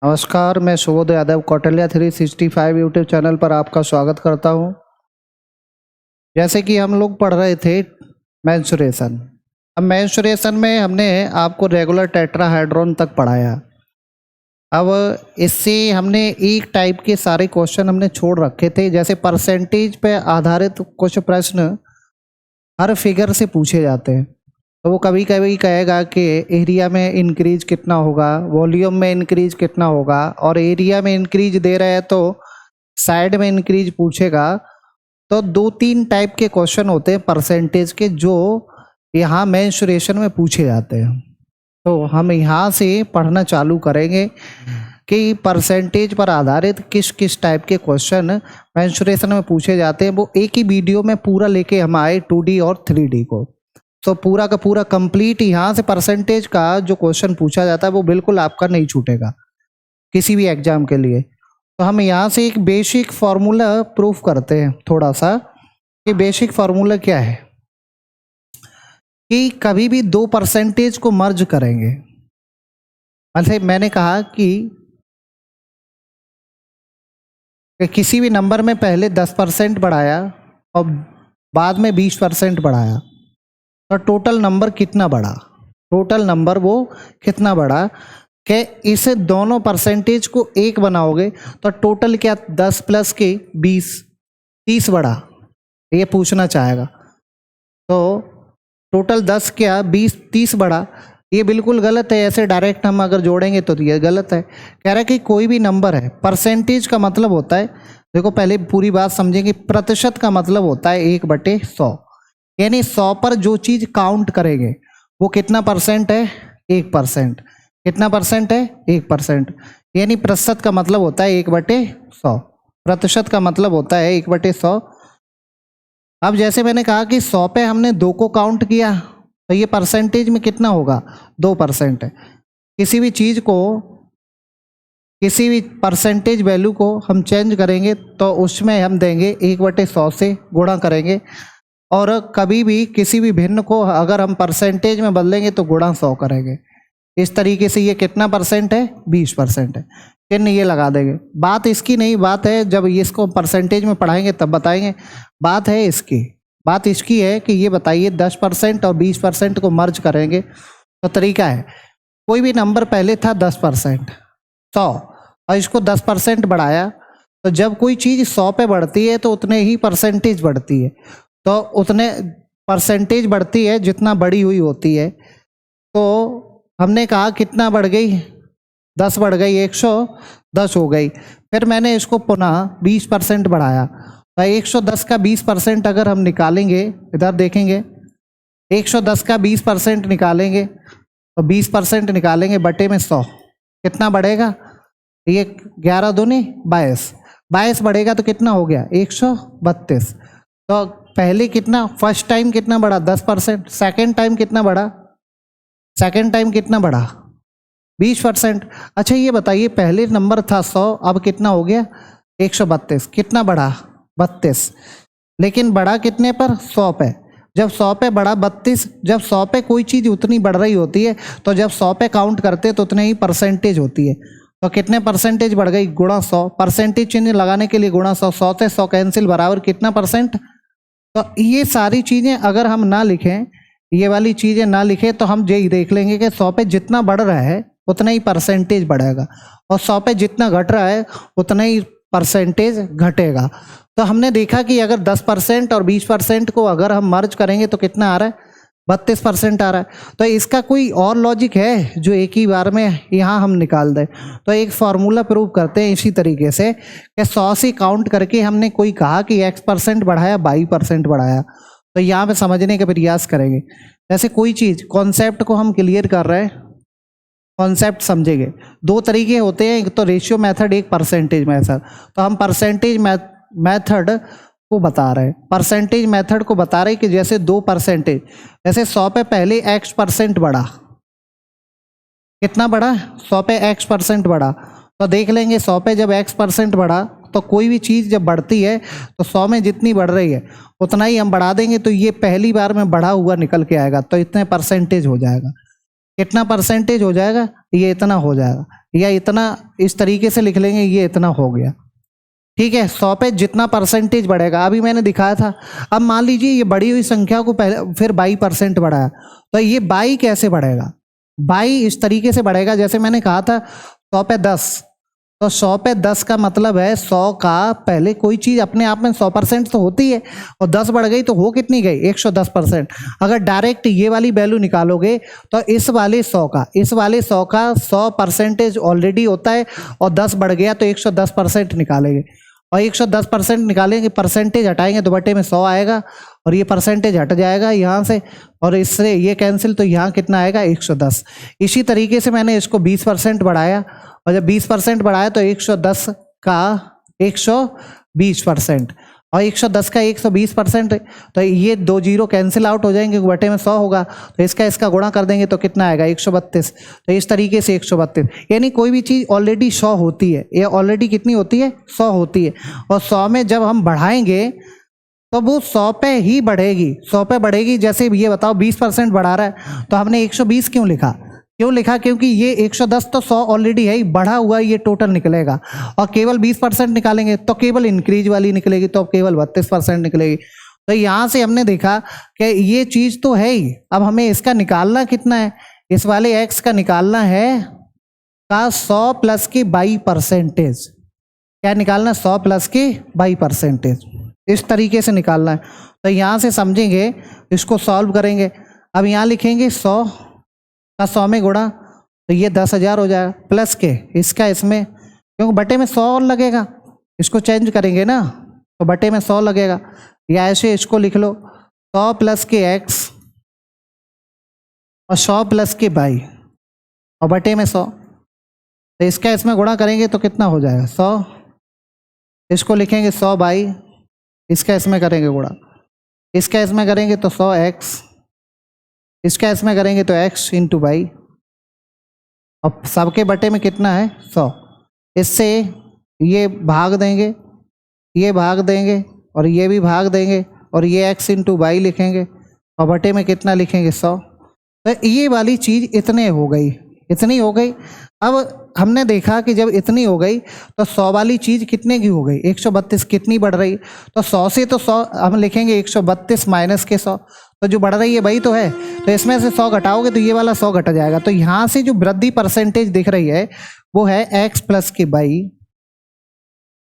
नमस्कार, मैं Subodh Yadav Kautilya 365 YouTube channel पर आपका स्वागत करता हूं। जैसे कि हम लोग पढ़ रहे थे मेंस्ट्रुएशन। अब मेंस्ट्रुएशन में हमने आपको रेगुलर टेट्राहेड्रॉन तक पढ़ाया। अब इससे हमने एक टाइप के सारे क्वेश्चन हमने छोड़ रखे थे, जैसे परसेंटेज पे आधारित कुछ प्रश्न हर फिगर से पूछे जाते हैं। तो वो कभी कभी कहेगा कि एरिया में इंक्रीज कितना होगा, वॉल्यूम में इंक्रीज कितना होगा, और एरिया में इंक्रीज दे रहे हैं तो साइड में इंक्रीज पूछेगा। तो दो तीन टाइप के क्वेश्चन होते हैं परसेंटेज के, जो यहाँ मेंस्ट्रुएशन में पूछे जाते हैं। तो हम यहाँ से पढ़ना चालू करेंगे कि परसेंटेज पर आधारित किस किस टाइप के क्वेश्चन मेंस्ट्रुएशन में पूछे जाते हैं। वो एक ही वीडियो में पूरा लेके हम आए 2D और 3D को। तो पूरा का पूरा कंप्लीट यहाँ से परसेंटेज का जो क्वेश्चन पूछा जाता है वो बिल्कुल आपका नहीं छूटेगा किसी भी एग्जाम के लिए। तो हम यहाँ से एक बेसिक फार्मूला प्रूफ करते हैं थोड़ा सा, कि बेसिक फार्मूला क्या है कि कभी भी दो परसेंटेज को मर्ज करेंगे। मतलब मैंने कहा कि किसी भी नंबर में पहले 10% बढ़ाया और बाद में 20% बढ़ाया तो टोटल नंबर कितना बढ़ा, टोटल नंबर वो कितना बढ़ा। कि इसे दोनों परसेंटेज को एक बनाओगे तो टोटल क्या 10 प्लस के 20 30 बढ़ा, ये पूछना चाहेगा। तो टोटल 10 क्या 20 30 बढ़ा, ये बिल्कुल गलत है। ऐसे डायरेक्ट हम अगर जोड़ेंगे तो ये गलत है। कह रहा है कि कोई भी नंबर है, परसेंटेज का मतलब होता है, देखो पहले पूरी बात समझेंगे, प्रतिशत का मतलब होता है 1/100। यानी 100 पर जो चीज काउंट करेंगे वो कितना परसेंट है, 1%। कितना परसेंट है, 1%। यानी प्रतिशत का मतलब होता है 1/100, प्रतिशत का मतलब होता है 1/100। अब जैसे मैंने कहा कि 100 पे हमने 2 को काउंट किया तो ये परसेंटेज में कितना होगा, 2% है। किसी भी चीज को, किसी भी परसेंटेज वैल्यू को हम चेंज करेंगे तो उसमें हम देंगे 1/100 से गुणा करेंगे, और कभी भी किसी भी भिन्न को अगर हम परसेंटेज में बदलेंगे तो गुणा 100 करेंगे। इस तरीके से ये कितना परसेंट है, 20% है। चिन्ह ये लगा देंगे। बात इसकी नहीं, बात है जब इसको परसेंटेज में पढ़ाएंगे तब बताएंगे। बात है इसकी, बात इसकी है कि ये बताइए 10% और 20% को मर्ज करेंगे तो तरीका है, कोई भी नंबर पहले था 10%, 100, और इसको 10% बढ़ाया। तो जब कोई चीज़ 100 पे बढ़ती है तो उतने ही परसेंटेज बढ़ती है, तो उतने परसेंटेज बढ़ती है जितना बड़ी हुई होती है। तो हमने कहा कितना बढ़ गई, 10 बढ़ गई, 110 हो गई। फिर मैंने इसको पुनः 20% बढ़ाया, तो 110 का 20% अगर हम निकालेंगे, इधर देखेंगे, 110 का 20% निकालेंगे तो 20% निकालेंगे बटे में 100, कितना बढ़ेगा, ये 11 दूनी 22, 22 बढ़ेगा तो कितना हो गया, 132। तो पहले कितना, फर्स्ट टाइम कितना बढ़ा, 10%। सेकेंड टाइम कितना बढ़ा, सेकेंड टाइम कितना बढ़ा, 20%। अच्छा ये बताइए, पहले नंबर था 100, अब कितना हो गया 132, कितना बढ़ा 32, लेकिन बढ़ा कितने पर, 100 पे। जब 100 पे बढ़ा 32, जब 100 पे कोई चीज़ उतनी बढ़ रही होती है तो जब 100 पे काउंट करते तो उतने ही परसेंटेज होती है। तो कितने परसेंटेज बढ़ गई, गुणा 100। परसेंटेज चिन्ह लगाने के लिए गुणा 100, 100 से 100 कैंसिल, बराबर कितना परसेंट। तो ये सारी चीज़ें अगर हम ना लिखें, ये वाली चीज़ें ना लिखें, तो हम यही देख लेंगे कि 100 पे जितना बढ़ रहा है उतना ही परसेंटेज बढ़ेगा, और 100 पे जितना घट रहा है उतना ही परसेंटेज घटेगा। तो हमने देखा कि अगर 10% और 20% को अगर हम मर्ज करेंगे तो कितना आ रहा है, 32% आ रहा है। तो इसका कोई और लॉजिक है जो एक ही बार में यहाँ हम निकाल दें। तो एक फार्मूला प्रूव करते हैं इसी तरीके से कि 100 से काउंट करके हमने कोई कहा कि X% बढ़ाया, Y% बढ़ाया, तो यहाँ पे समझने का प्रयास करेंगे। जैसे कोई चीज़, कॉन्सेप्ट को हम क्लियर कर रहे हैं, कॉन्सेप्ट समझेंगे। दो तरीके होते हैं, एक तो रेशियो मेथड, एक परसेंटेज मेथड। तो हम परसेंटेज मेथड को बता रहे हैं, परसेंटेज मेथड को बता रहे हैं कि जैसे 2%, जैसे 100 पे पहले X% बढ़ा, कितना बढ़ा, 100 पे X% बढ़ा। तो देख लेंगे 100 पे जब X% बढ़ा तो कोई भी चीज़ जब बढ़ती है तो 100 में जितनी बढ़ रही है उतना ही हम बढ़ा देंगे, तो ये पहली बार में बढ़ा हुआ निकल के आएगा, तो इतने परसेंटेज हो जाएगा। कितना परसेंटेज हो जाएगा, ये इतना हो जाएगा। या इतना इस तरीके से लिख लेंगे, ये इतना हो गया, ठीक है। 100 पे जितना परसेंटेज बढ़ेगा, अभी मैंने दिखाया था। अब मान लीजिए ये बढ़ी हुई संख्या को पहले फिर 22% बढ़ाया, तो ये 22 कैसे बढ़ेगा? 22 इस तरीके से बढ़ेगा, जैसे मैंने कहा था 100 पे 10, तो 100 पे 10 का मतलब है 100 का पहले कोई चीज़ अपने आप में 100% तो होती है, और 10 बढ़ गई तो हो कितनी गई? 110%। अगर डायरेक्ट ये वाली वैल्यू निकालोगे तो इस वाले 100 का 100% ऑलरेडी होता है, और 10 बढ़ गया तो 110% निकालेंगे, और 110% निकालेंगे, परसेंटेज हटाएंगे तो बटे में 100 आएगा, और ये परसेंटेज हट जाएगा यहाँ से, और इससे ये कैंसिल, तो यहाँ कितना आएगा? 110। इसी तरीके से मैंने इसको 20% बढ़ाया, और जब 20% बढ़ाया तो 110 का 120%, और 110 का 120%, तो ये 2 जीरो कैंसिल आउट हो जाएंगे, बटे में 100 होगा, तो इसका गुणा कर देंगे तो कितना आएगा? 132। तो इस तरीके से 132, यानी कोई भी चीज़ ऑलरेडी 100 होती है, ये ऑलरेडी कितनी होती है? 100 होती है, और 100 में जब हम बढ़ाएंगे तो वो 100 पे ही बढ़ेगी, 100 पे बढ़ेगी। जैसे ये बताओ 20% बढ़ा रहा है, तो हमने 120 क्यों लिखा? क्योंकि ये 110 तो 100 ऑलरेडी है, बढ़ा हुआ ये टोटल निकलेगा, और केवल 20% निकालेंगे तो केवल इंक्रीज वाली निकलेगी, तो केवल 32% निकलेगी। तो यहाँ से हमने देखा कि ये चीज़ तो है ही, अब हमें इसका निकालना कितना है? इस वाले x का निकालना है का 100 प्लस की 22%। क्या निकालना? 100 प्लस की 22%, इस तरीके से निकालना है। तो यहाँ से समझेंगे, इसको सॉल्व करेंगे। अब यहाँ लिखेंगे 100 का 100 में गुणा, तो ये 10,000 हो जाएगा, प्लस के इसका इसमें, क्योंकि बटे में 100 और लगेगा, इसको चेंज करेंगे ना तो बटे में 100 लगेगा, या ऐसे इसको लिख लो 100 प्लस के x और 100 प्लस के 22 और बटे में 100, तो इसका इसमें गुणा करेंगे तो कितना हो जाएगा? 100। इसको लिखेंगे 100/, इसका इसमें करेंगे गुणा, इसका इसमें करेंगे तो 100x, इसका इसमें करेंगे तो x इंटू 22, अब सबके बटे में कितना है? 100। इससे ये भाग देंगे, ये भाग देंगे, और ये भी भाग देंगे, और ये x इंटू 22 लिखेंगे, और बटे में कितना लिखेंगे? 100। तो ये वाली चीज़ इतने हो गई, इतनी हो गई। अब हमने देखा कि जब इतनी हो गई तो 100 वाली चीज़ कितने की हो गई? 132। कितनी बढ़ रही? तो 100 से तो 100 हम लिखेंगे 132 माइनस के 100, तो जो बढ़ रही है वही तो है, तो इसमें से 100 घटाओगे तो ये वाला 100 घट जाएगा। तो यहाँ से जो वृद्धि परसेंटेज दिख रही है वो है x प्लस के 22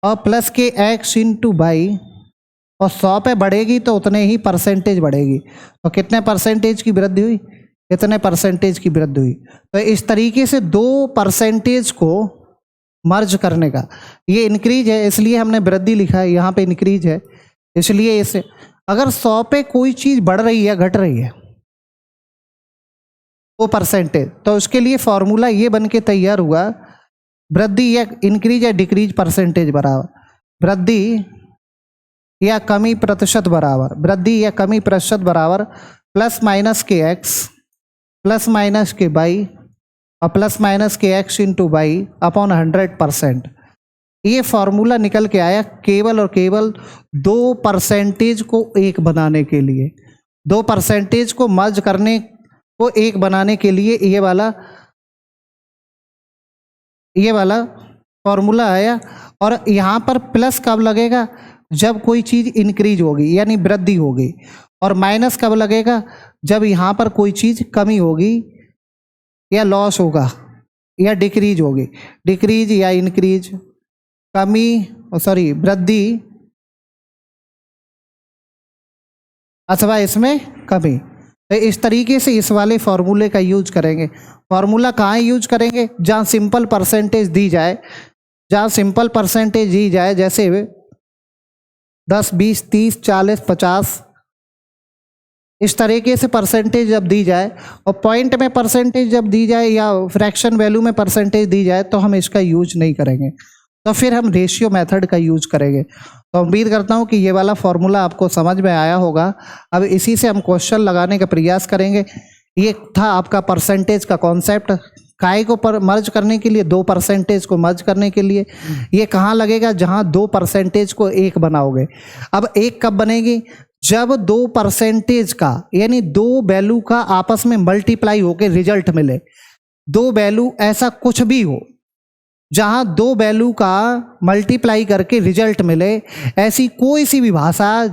और प्लस के x इंटू 22, और 100 पे बढ़ेगी तो उतने ही परसेंटेज बढ़ेगी। तो कितने परसेंटेज की वृद्धि हुई? इतने परसेंटेज की वृद्धि हुई। तो इस तरीके से 2 परसेंटेज को मर्ज करने का, ये इंक्रीज है इसलिए हमने वृद्धि लिखा है, यहाँ पे इंक्रीज है इसलिए इसे। अगर 100 पे कोई चीज़ बढ़ रही है घट रही है 2%, तो उसके लिए फॉर्मूला ये बन के तैयार हुआ, वृद्धि या इंक्रीज या डिक्रीज परसेंटेज बराबर वृद्धि या कमी प्रतिशत बराबर, वृद्धि या कमी प्रतिशत बराबर प्लस माइनस के x प्लस माइनस के 22 और प्लस माइनस के x इंटू 22 अपॉन 100%। ये फॉर्मूला निकल के आया केवल और केवल 2% को एक बनाने के लिए, 2% को मर्ज करने को एक बनाने के लिए ये वाला फॉर्मूला आया। और यहाँ पर प्लस कब लगेगा? जब कोई चीज़ इंक्रीज होगी यानी वृद्धि होगी, और माइनस कब लगेगा? जब यहाँ पर कोई चीज़ कमी होगी या लॉस होगा या डिक्रीज होगी। डिक्रीज या इंक्रीज, वृद्धि अथवा इसमें कमी। तो इस तरीके से इस वाले फॉर्मूले का यूज करेंगे। फॉर्मूला कहाँ यूज करेंगे? जहाँ सिंपल परसेंटेज दी जाए, जैसे 10, 20, 30, 40, 50 इस तरीके से परसेंटेज जब दी जाए, और पॉइंट में परसेंटेज जब दी जाए या फ्रैक्शन वैल्यू में परसेंटेज दी जाए तो हम इसका यूज नहीं करेंगे, तो फिर हम रेशियो मेथड का यूज करेंगे। तो उम्मीद करता हूँ कि ये वाला फॉर्मूला आपको समझ में आया होगा। अब इसी से हम क्वेश्चन लगाने का प्रयास करेंगे। ये था आपका परसेंटेज का कॉन्सेप्ट। काय को मर्ज करने के लिए, 2% को मर्ज करने के लिए ये कहाँ लगेगा? जहाँ 2% को एक बनाओगे। अब एक कब बनेगी? जब 2% का यानी 2 वैल्यू का आपस में मल्टीप्लाई होकर रिजल्ट मिले। 2 वैल्यू ऐसा कुछ भी हो, जहां दो वैल्यू का मल्टीप्लाई करके रिजल्ट मिले, ऐसी कोई सी भी भाषा,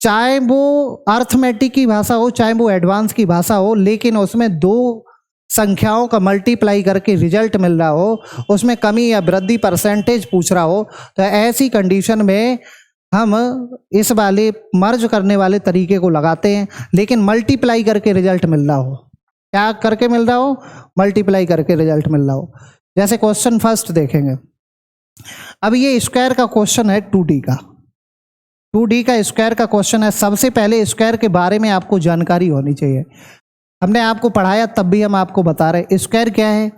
चाहे वो अर्थमेटिक की भाषा हो, चाहे वो एडवांस की भाषा हो, लेकिन उसमें दो संख्याओं का मल्टीप्लाई करके रिजल्ट मिल रहा हो, उसमें कमी या वृद्धि परसेंटेज पूछ रहा हो, तो ऐसी कंडीशन में हम इस वाले मर्ज करने वाले तरीके को लगाते हैं, लेकिन मल्टीप्लाई करके रिजल्ट मिल रहा हो। क्या करके मिल रहा हो? मल्टीप्लाई करके रिजल्ट मिल रहा हो। जैसे क्वेश्चन फर्स्ट देखेंगे। अब ये स्क्वायर का क्वेश्चन है 2D का। 2D का स्क्वायर का क्वेश्चन है। सबसे पहले स्क्वायर के बारे में आपको जानकारी होनी चाहिए। हमने आपको पढ़ाया तब भी हम आपको बता रहे, स्क्वायर क्या है?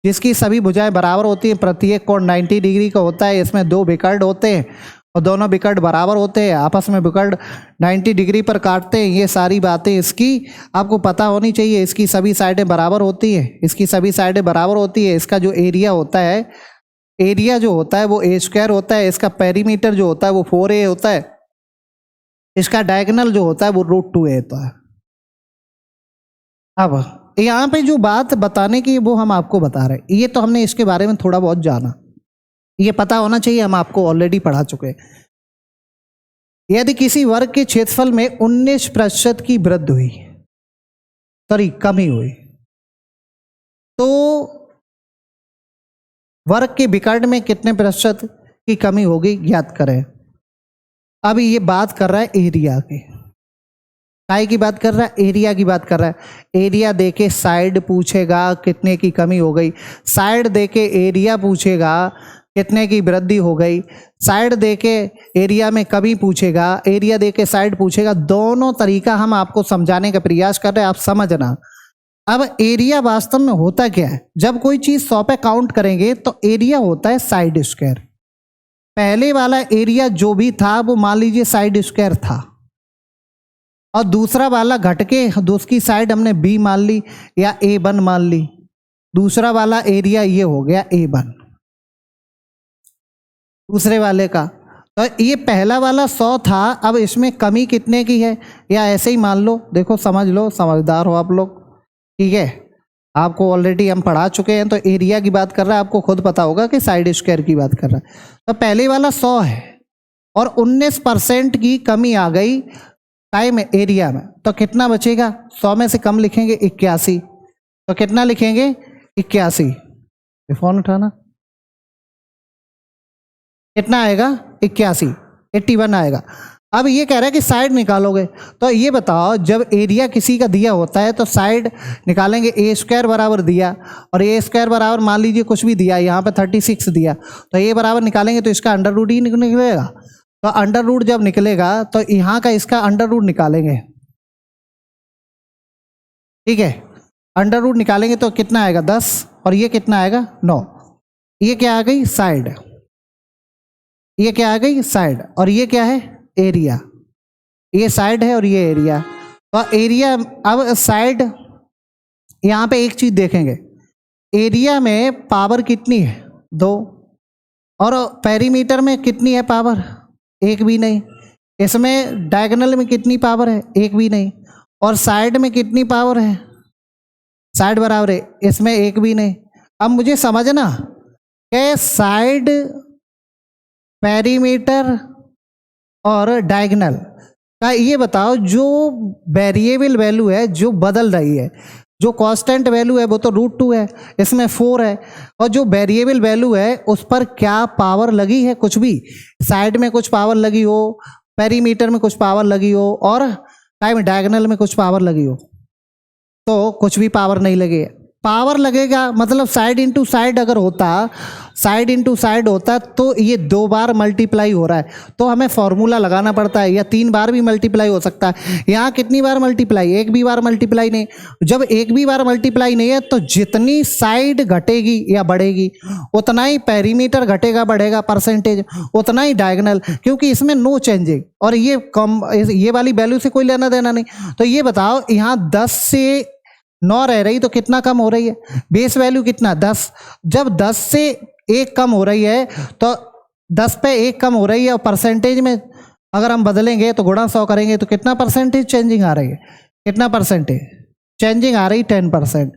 जिसकी सभी भुजाएं बराबर होती हैं, प्रत्येक कोण 90 डिग्री का होता है, इसमें दो विकर्ण होते हैं और दोनों विकर्ण बराबर होते हैं, आपस में विकर्ण 90 डिग्री पर काटते हैं। ये सारी बातें इसकी आपको पता होनी चाहिए। इसकी सभी साइडें बराबर होती हैं, इसकी सभी साइडें बराबर होती है। इसका जो एरिया होता है, एरिया जो होता है वो ए स्क्वायर होता है। इसका पेरीमीटर जो होता है वो 4a होता है। इसका डायगोनल जो होता है वो √2a होता है। अब यहाँ पे जो बात बताने की वो हम आपको बता रहे हैं, ये तो हमने इसके बारे में थोड़ा बहुत जाना, ये पता होना चाहिए, हम आपको ऑलरेडी पढ़ा चुके हैं। यदि किसी वर्ग के क्षेत्रफल में 19% की वृद्धि हुई, सॉरी कमी हुई, तो वर्ग के विकर्ण में कितने प्रतिशत की कमी होगी ज्ञात करें। अब ये बात कर रहा है एरिया की, काय की बात कर रहा है? एरिया की बात कर रहा है। एरिया देके साइड पूछेगा कितने की कमी हो गई, साइड देके एरिया पूछेगा कितने की वृद्धि हो गई, साइड देके एरिया में कमी पूछेगा, एरिया देके साइड पूछेगा। दोनों तरीका हम आपको समझाने का प्रयास कर रहे हैं, आप समझना। अब एरिया वास्तव में होता क्या है? जब कोई चीज 100 पे काउंट करेंगे तो एरिया होता है साइड स्क्वायर। पहले वाला एरिया जो भी था वो मान लीजिए साइड स्क्वायर था, और दूसरा वाला घटके उसकी साइड हमने बी मान ली या A1 मान ली। दूसरा वाला एरिया ये हो गया A1 दूसरे वाले का। तो ये पहला वाला 100 था, अब इसमें कमी कितने की है, या ऐसे ही मान लो, देखो समझ लो, समझदार हो आप लोग, ठीक है। आपको ऑलरेडी हम पढ़ा चुके हैं, तो एरिया की बात कर रहा है, आपको खुद पता होगा कि साइड स्क्वायर की बात कर रहा है। तो पहले वाला 100 है और 19% की कमी आ गई टाइम एरिया में, तो कितना बचेगा? 100 में से कम लिखेंगे 81, तो कितना लिखेंगे? 81। फोन उठाना, कितना आएगा? 81, 81 आएगा। अब ये कह रहा है कि साइड निकालोगे, तो ये बताओ, जब एरिया किसी का दिया होता है तो साइड निकालेंगे। ए स्क्वायर बराबर दिया और ए स्क्वायर बराबर मान लीजिए कुछ भी दिया, यहाँ पे 36 दिया, तो ये बराबर निकालेंगे तो इसका अंडर रूट ही निकलेगा। तो अंडर रूट जब निकलेगा तो यहाँ का इसका अंडर रूट निकालेंगे, ठीक है। अंडर रूट निकालेंगे तो कितना आएगा? 10, और ये कितना आएगा? 9। ये क्या आ गई? साइड। ये क्या आ गई? साइड। और ये क्या है? एरिया। ये साइड है और ये एरिया। तो एरिया, अब साइड, यहाँ पे एक चीज देखेंगे, एरिया में पावर कितनी है? 2, और पेरीमीटर में कितनी है पावर? 1 भी नहीं। इसमें डायगोनल में कितनी पावर है? 1 भी नहीं। और साइड में कितनी पावर है? साइड बराबर है, इसमें 1 भी नहीं। अब मुझे समझना कि साइड, पेरीमीटर और डायगोनल का ये बताओ, जो वेरिएबल वैल्यू है जो बदल रही है, जो कांस्टेंट वैल्यू है वो तो √2 है, इसमें 4 है, और जो वेरिएबल वैल्यू है उस पर क्या पावर लगी है? कुछ भी। साइड में कुछ पावर लगी हो, पेरीमीटर में कुछ पावर लगी हो, और टाइम डायगोनल में कुछ पावर लगी हो, तो कुछ भी पावर नहीं लगे। पावर लगेगा मतलब साइड इंटू साइड अगर होता, साइड इंटू साइड होता तो ये 2 बार मल्टीप्लाई हो रहा है, तो हमें फॉर्मूला लगाना पड़ता है, या 3 बार भी मल्टीप्लाई हो सकता है। यहाँ कितनी बार मल्टीप्लाई? 1 भी बार मल्टीप्लाई नहीं। जब 1 भी बार मल्टीप्लाई नहीं है तो जितनी साइड घटेगी या बढ़ेगी उतना ही पेरीमीटर घटेगा बढ़ेगा परसेंटेज, उतना ही डायगोनल, क्योंकि इसमें नो चेंजिंग, और ये कम, ये वाली वैल्यू से कोई लेना देना नहीं। तो ये बताओ, यहाँ 10 से 9 रह रही तो कितना कम हो रही है? बेस वैल्यू कितना? 10। जब 10 से 1 कम हो रही है तो 10 पे 1 कम हो रही है, और परसेंटेज में अगर हम बदलेंगे तो गुणा 100 करेंगे तो कितना परसेंटेज चेंजिंग आ रही है? कितना परसेंटेज चेंजिंग आ रही? 10%।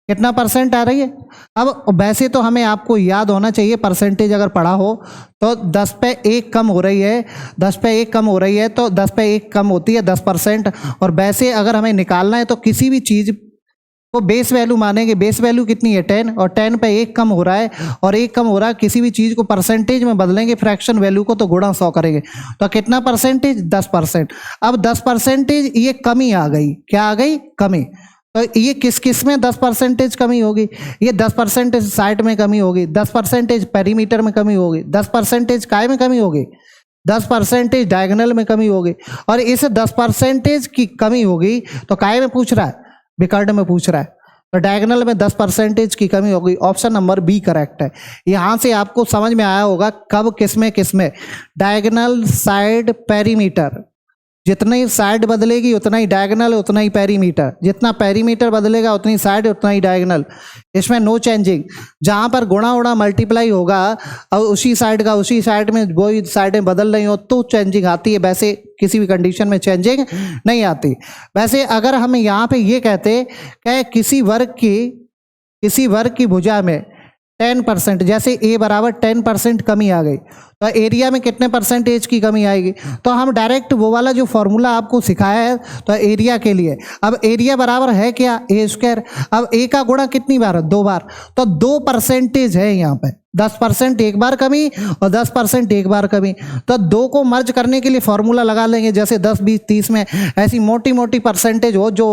कितना परसेंट आ रही है। अब वैसे तो हमें आपको याद होना चाहिए, परसेंटेज अगर पढ़ा हो तो 10 पे 1 कम हो रही है, 10 पे 1 कम हो रही है तो 10 पे 1 कम होती है 10%। और वैसे अगर हमें निकालना है तो किसी भी चीज़ को बेस वैल्यू मानेंगे। बेस वैल्यू कितनी है 10, और 10 पे 1 कम हो रहा है, और 1 कम हो रहा है, किसी भी चीज़ को परसेंटेज में बदलेंगे फ्रैक्शन वैल्यू को तो गुणा 100 करेंगे। तो कितना परसेंटेज, 10%। अब 10% ये कमी आ गई, क्या आ गई, कमी। तो ये किस किस में 10% कमी होगी, ये 10% साइड में कमी होगी, 10% पेरीमीटर में कमी होगी, 10% काय में कमी होगी, 10% डायगोनल में कमी होगी। और इस 10% की कमी होगी तो काय में पूछ रहा है, विकर्ण में पूछ रहा है, तो डायगोनल में 10% की कमी होगी। ऑप्शन नंबर बी करेक्ट है। यहां से आपको समझ में आया होगा कब किसमें डायगोनल साइड पेरीमीटर, जितनी साइड बदलेगी उतना ही डायगोनल उतना ही पेरीमीटर, जितना पेरीमीटर बदलेगा उतनी साइड उतना ही डायगोनल, इसमें नो चेंजिंग। जहाँ पर गुणा उड़ा मल्टीप्लाई होगा और उसी साइड का उसी साइड में वही साइडें बदल रही हो तो चेंजिंग आती है, वैसे किसी भी कंडीशन में चेंजिंग नहीं आती। वैसे अगर हम यहाँ पे ये कहते कि किसी वर्ग की भुजा में 10%, जैसे ए बराबर 10% कमी आ गई तो एरिया में कितने परसेंटेज की कमी आएगी, तो हम डायरेक्ट वो वाला जो फॉर्मूला आपको सिखाया है तो एरिया के लिए, अब एरिया बराबर है क्या, ए स्क्वायर। अब ए का गुणा कितनी बार, 2 बार, तो 2% है यहाँ पे, 10% एक बार कमी और 10% एक बार कमी। तो 2 को मर्ज करने के लिए फॉर्मूला लगा लेंगे, जैसे 10 20 30 में ऐसी मोटी मोटी परसेंटेज हो जो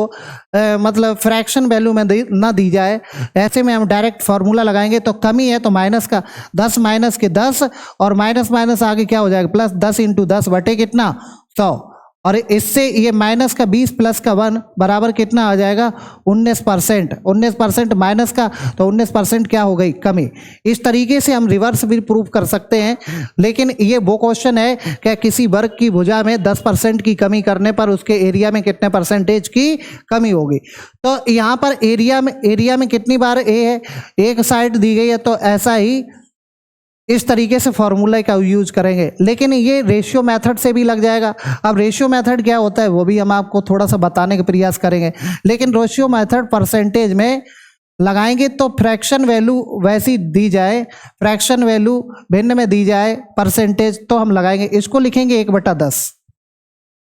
मतलब फ्रैक्शन वैल्यू में ना दी जाए, ऐसे में हम डायरेक्ट फॉर्मूला लगाएंगे। तो कमी है तो माइनस का 10 माइनस के 10 और माइनस माइनस आगे क्या हो जाएगा, प्लस 10 इंटू 10 बटे कितना 100, और इससे ये माइनस का 20 प्लस का 1 बराबर कितना आ जाएगा 19%। 19% माइनस का तो 19% क्या हो गई, कमी। इस तरीके से हम रिवर्स भी प्रूव कर सकते हैं, लेकिन ये वो क्वेश्चन है कि किसी वर्ग की भुजा में 10% की कमी करने पर उसके एरिया में कितने परसेंटेज की कमी होगी। तो यहाँ पर एरिया में कितनी बार ए है, एक साइड दी गई है तो ऐसा ही इस तरीके से फॉर्मूला का यूज करेंगे, लेकिन ये रेशियो मेथड से भी लग जाएगा। अब रेशियो मेथड क्या होता है वो भी हम आपको थोड़ा सा बताने का प्रयास करेंगे, लेकिन रेशियो मेथड परसेंटेज में लगाएंगे तो फ्रैक्शन वैल्यू वैसी दी जाए, फ्रैक्शन वैल्यू भिन्न में दी जाए परसेंटेज, तो हम लगाएंगे, इसको लिखेंगे 1/10।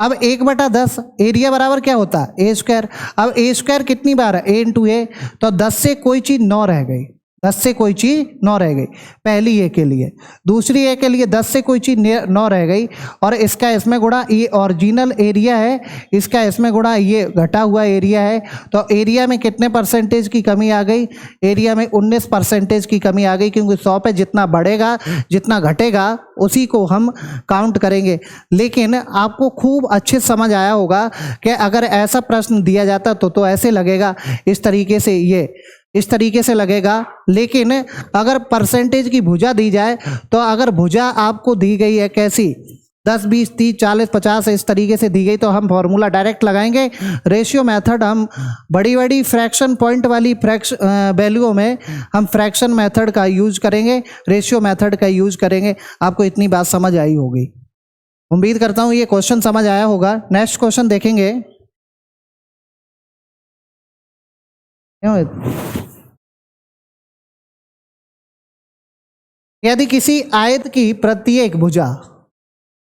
अब 1/10 एरिया बराबर क्या होता है, ए स्क्वायर। अब ए स्क्वायर कितनी बार है, ए इंटू ए, तो 10 से कोई चीज 9 रह गई, 10 से कोई चीज 9 रह गई, पहली ए के लिए। दूसरी ए के लिए 10 से कोई चीज 9 रह गई, और इसका इसमें गुणा, ये ओरिजिनल एरिया है, इसका इसमें गुणा ये घटा हुआ एरिया है, तो एरिया में कितने परसेंटेज की कमी आ गई, एरिया में 19% की कमी आ गई, क्योंकि 100 पे जितना बढ़ेगा जितना घटेगा उसी को हम काउंट करेंगे। लेकिन आपको खूब अच्छे समझ आया होगा कि अगर ऐसा प्रश्न दिया जाता तो ऐसे लगेगा, इस तरीके से, ये इस तरीके से लगेगा। लेकिन अगर परसेंटेज की भुजा दी जाए तो अगर भुजा आपको दी गई है कैसी, 10 20 30 40 50 इस तरीके से दी गई तो हम फॉर्मूला डायरेक्ट लगाएंगे। रेशियो मेथड हम बड़ी बड़ी फ्रैक्शन पॉइंट वाली वैल्यूओं में हम फ्रैक्शन मेथड का यूज करेंगे, रेशियो मेथड का यूज करेंगे। आपको इतनी बात समझ आई होगी, उम्मीद करता हूँ ये क्वेश्चन समझ आया होगा। नेक्स्ट क्वेश्चन देखेंगे। यदि किसी आयत की प्रत्येक भुजा,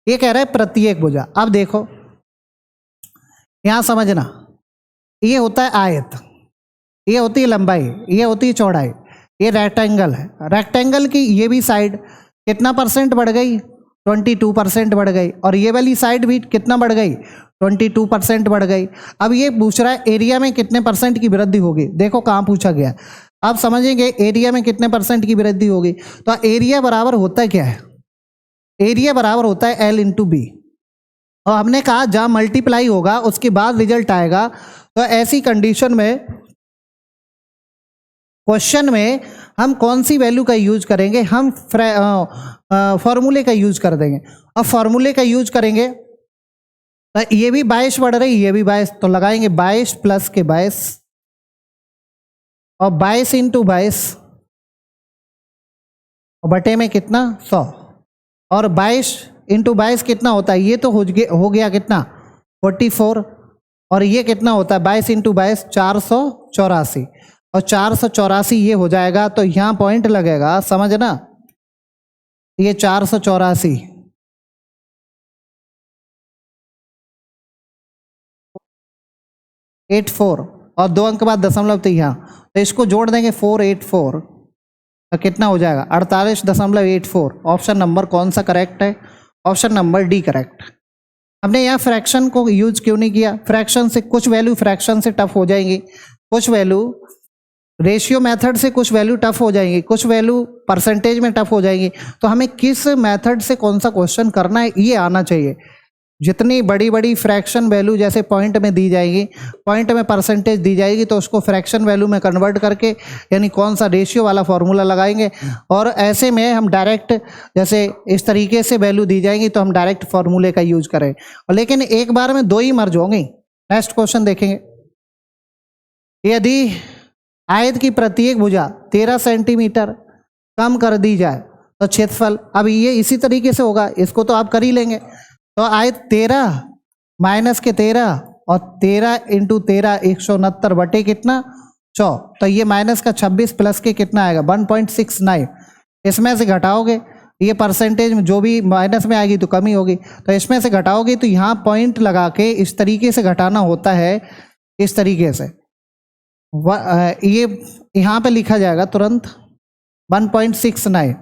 ये कह रहा है प्रत्येक भुजा, अब देखो यहां समझना, ये होता है आयत, ये होती है लंबाई, ये होती है चौड़ाई, ये रेक्टेंगल है। रेक्टेंगल की ये भी साइड कितना परसेंट बढ़ गई, 22% बढ़ गई, और ये वाली साइड भी कितना बढ़ गई, 22% बढ़ गई। अब ये पूछ रहा है एरिया में कितने परसेंट की वृद्धि होगी, देखो कहाँ पूछा गया। आप समझेंगे एरिया में कितने परसेंट की वृद्धि होगी, तो एरिया बराबर होता क्या है, एरिया बराबर होता है L इंटू बी, और हमने कहा जहाँ मल्टीप्लाई होगा उसके बाद रिजल्ट आएगा। तो ऐसी कंडीशन में क्वेश्चन में हम कौन सी वैल्यू का यूज करेंगे, हम फॉर्मूले का यूज कर देंगे। अब फॉर्मूले का यूज करेंगे तो ये भी 22 बढ़ रही, ये भी 22, तो लगाएंगे 22 प्लस के 22 और 22 इंटू 22 और बटे में कितना 100, और 22 इंटू 22 कितना होता है, ये तो हो गया कितना 44, और ये कितना होता है 22 इंटू 22 484। और 484 ये हो जाएगा, तो यहाँ पॉइंट लगेगा, समझना, ये 484 84 और 2 अंक बाद दशमलव, तो यहाँ तो इसको जोड़ देंगे 484, तो कितना हो जाएगा 48.84। ऑप्शन नंबर कौन सा करेक्ट है? Option number D correct. हमने यहाँ फ्रैक्शन को यूज क्यों नहीं किया? फ्रैक्शन से कुछ वैल्यू फ्रैक्शन से टफ हो जाएंगी, कुछ वैल्यू रेशियो मेथड से, कुछ वैल्यू टफ हो जाएंगी, कुछ वैल्यू परसेंटेज में टफ हो जाएंगी। तो हमें किस मेथड से कौन सा क्वेश्चन करना है ये आना चाहिए। जितनी बड़ी बड़ी फ्रैक्शन वैल्यू जैसे पॉइंट में दी जाएगी, पॉइंट में परसेंटेज दी जाएगी, तो उसको फ्रैक्शन वैल्यू में कन्वर्ट करके यानी कौन सा रेशियो वाला फॉर्मूला लगाएंगे, और ऐसे में हम डायरेक्ट जैसे इस तरीके से वैल्यू दी जाएंगी तो हम डायरेक्ट फॉर्मूले का यूज करें। और लेकिन एक बार में दो ही मर्ज होंगे। नेक्स्ट क्वेश्चन देखेंगे, यदि आयत की प्रत्येक भुजा 13 सेंटीमीटर कम कर दी जाए तो क्षेत्रफल, अब ये इसी तरीके से होगा, इसको तो आप कर ही लेंगे। तो आयत 13 माइनस के 13 और 13 इंटू 13 169 बटे कितना 100, तो ये माइनस का 26 प्लस के कितना आएगा 1.69। इसमें से घटाओगे, ये परसेंटेज में जो भी माइनस में आएगी तो कमी होगी, तो इसमें से घटाओगे तो यहाँ पॉइंट लगा के इस तरीके से घटाना होता है, इस तरीके से। ये यहाँ पे लिखा जाएगा तुरंत 1.69,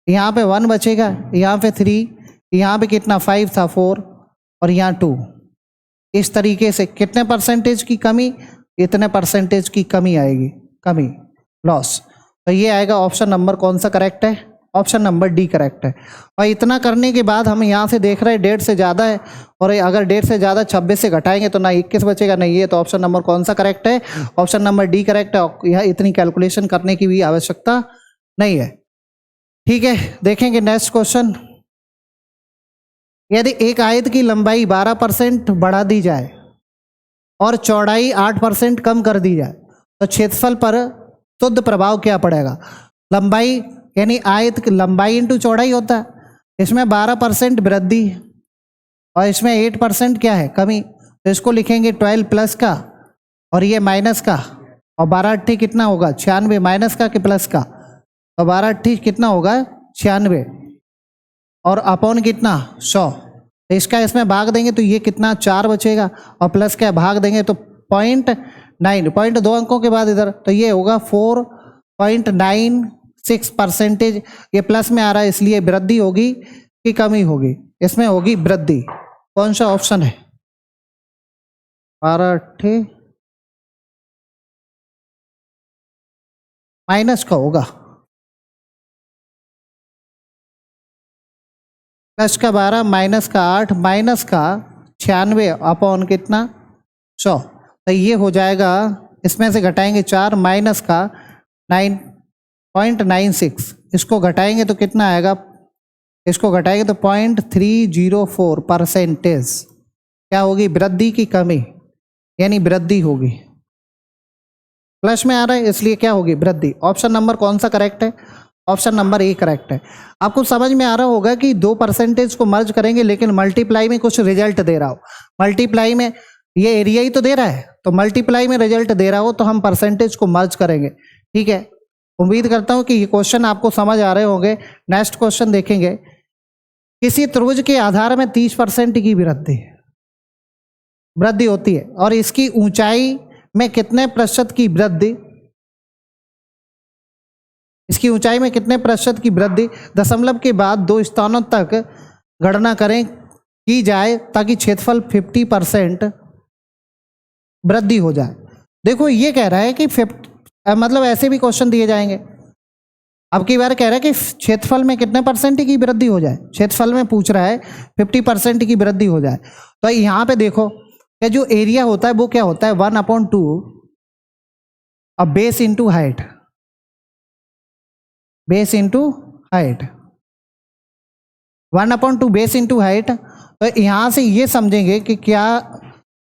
यहाँ पे 1 बचेगा, यहाँ पे 3, यहाँ पे कितना 5 था 4 और यहाँ 2। इस तरीके से कितने परसेंटेज की कमी, इतने परसेंटेज की कमी आएगी, कमी लॉस। तो ये आएगा ऑप्शन नंबर कौन सा करेक्ट है? ऑप्शन नंबर डी करेक्ट है। और इतना करने के बाद हम यहाँ से देख रहे हैं 1.5 से ज़्यादा है, और अगर 1.5 से ज़्यादा 26 से घटाएंगे तो ना 21 बचेगा, नहीं ये, तो ऑप्शन नंबर कौन सा करेक्ट है? ऑप्शन नंबर डी करेक्ट है। यह इतनी कैलकुलेशन करने की भी आवश्यकता नहीं है। ठीक है, देखेंगे नेक्स्ट क्वेश्चन। यदि एक आयत की लंबाई 12% बढ़ा दी जाए और चौड़ाई 8% कम कर दी जाए तो क्षेत्रफल पर शुद्ध प्रभाव क्या पड़ेगा? लंबाई यानी आयत की लंबाई इंटू चौड़ाई होता है, इसमें 12% वृद्धि और इसमें 8% क्या है कमी, तो इसको लिखेंगे 12 प्लस का और ये माइनस का, और 12 कितना होगा 96, माइनस का कि प्लस का, तो 12 कितना होगा 96 और अपॉन कितना 100। तो इसका इसमें भाग देंगे तो ये कितना 4 बचेगा, और प्लस का भाग देंगे तो 0.9, पॉइंट 2 अंकों के बाद इधर, तो ये होगा 4.96%। ये प्लस में आ रहा है इसलिए वृद्धि होगी कि कमी होगी? इसमें होगी वृद्धि। कौन सा ऑप्शन है? 12 माइनस का होगा, प्लस का 12 माइनस का 8 माइनस का 96 अपॉन कितना 100, तो ये हो जाएगा, इसमें से घटाएंगे 4 माइनस का 9.96, इसको घटाएंगे तो कितना आएगा, इसको घटाएंगे तो 0.304%। क्या होगी? वृद्धि की कमी, यानी वृद्धि होगी। प्लस में आ रहा है इसलिए क्या होगी? वृद्धि। ऑप्शन नंबर कौन सा करेक्ट है? ऑप्शन नंबर ए करेक्ट है। आपको समझ में आ रहा होगा कि 2% को मर्ज करेंगे लेकिन मल्टीप्लाई में कुछ रिजल्ट दे रहा हो, मल्टीप्लाई में ये एरिया ही तो दे रहा है, तो मल्टीप्लाई में रिजल्ट दे रहा हो तो हम परसेंटेज को मर्ज करेंगे। ठीक है, उम्मीद करता हूं कि ये क्वेश्चन आपको समझ आ रहे होंगे। नेक्स्ट क्वेश्चन देखेंगे, किसी त्रिभुज के आधार में 30% की वृद्धि होती है और इसकी ऊंचाई में कितने प्रतिशत की वृद्धि, इसकी ऊंचाई में कितने प्रतिशत की वृद्धि दशमलव के बाद 2 स्थानों तक गणना करें की जाए ताकि क्षेत्रफल 50% वृद्धि हो जाए। देखो ये कह रहा है कि मतलब ऐसे भी क्वेश्चन दिए जाएंगे। अब की बार कह रहा है कि क्षेत्रफल में कितने परसेंट की वृद्धि हो जाए, क्षेत्रफल में पूछ रहा है 50% की वृद्धि हो जाए। तो यहाँ पे देखो कि जो एरिया होता है वो क्या होता है 1/2 अब base into height, base into height, 1/2 base into height. तो यहाँ से ये समझेंगे कि क्या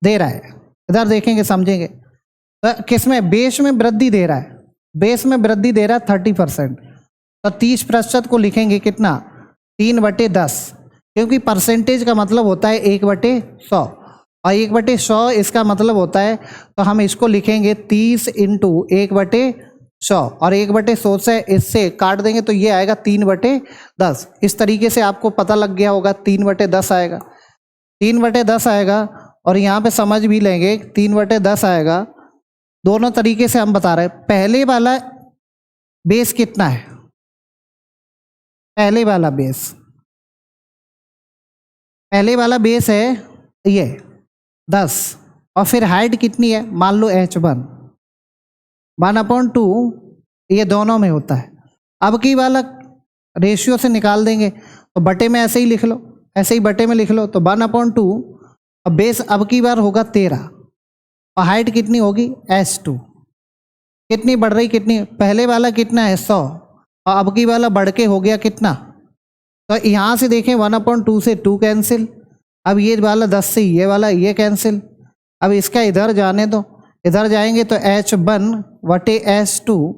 दे रहा है, इधर देखेंगे समझेंगे। तो किसमें? बेस में वृद्धि दे रहा है, बेस में वृद्धि दे रहा है 30%, तो 30% को लिखेंगे कितना 3/10, क्योंकि परसेंटेज का मतलब होता है 1/100 और 1/100 इसका मतलब होता है, तो हम इसको लिखेंगे 30 इंटू 1/100 और 1/100 से इससे काट देंगे तो ये आएगा 3/10। इस तरीके से आपको पता लग गया होगा 3/10 आएगा, 3/10 आएगा। और यहाँ पे समझ भी लेंगे 3/10 आएगा। दोनों तरीके से हम बता रहे हैं। पहले वाला बेस कितना है, पहले वाला बेस है ये 10 और फिर हाइट कितनी है, मान लो h1 1/2, ये दोनों में होता है। अब की वाला रेशियो से निकाल देंगे तो बटे में ऐसे ही लिख लो, ऐसे ही बटे में लिख लो तो 1/2 और बेस अब की बार होगा 13 और हाइट कितनी होगी h2। कितनी बढ़ रही, कितनी, पहले वाला कितना है 100 और अब की वाला बढ़ के हो गया कितना, तो यहाँ से देखें 1/2 से 2 कैंसिल, अब ये वाला 10 से ये वाला ये कैंसिल। अब इसका इधर जाने दो, इधर जाएंगे तो h1/h2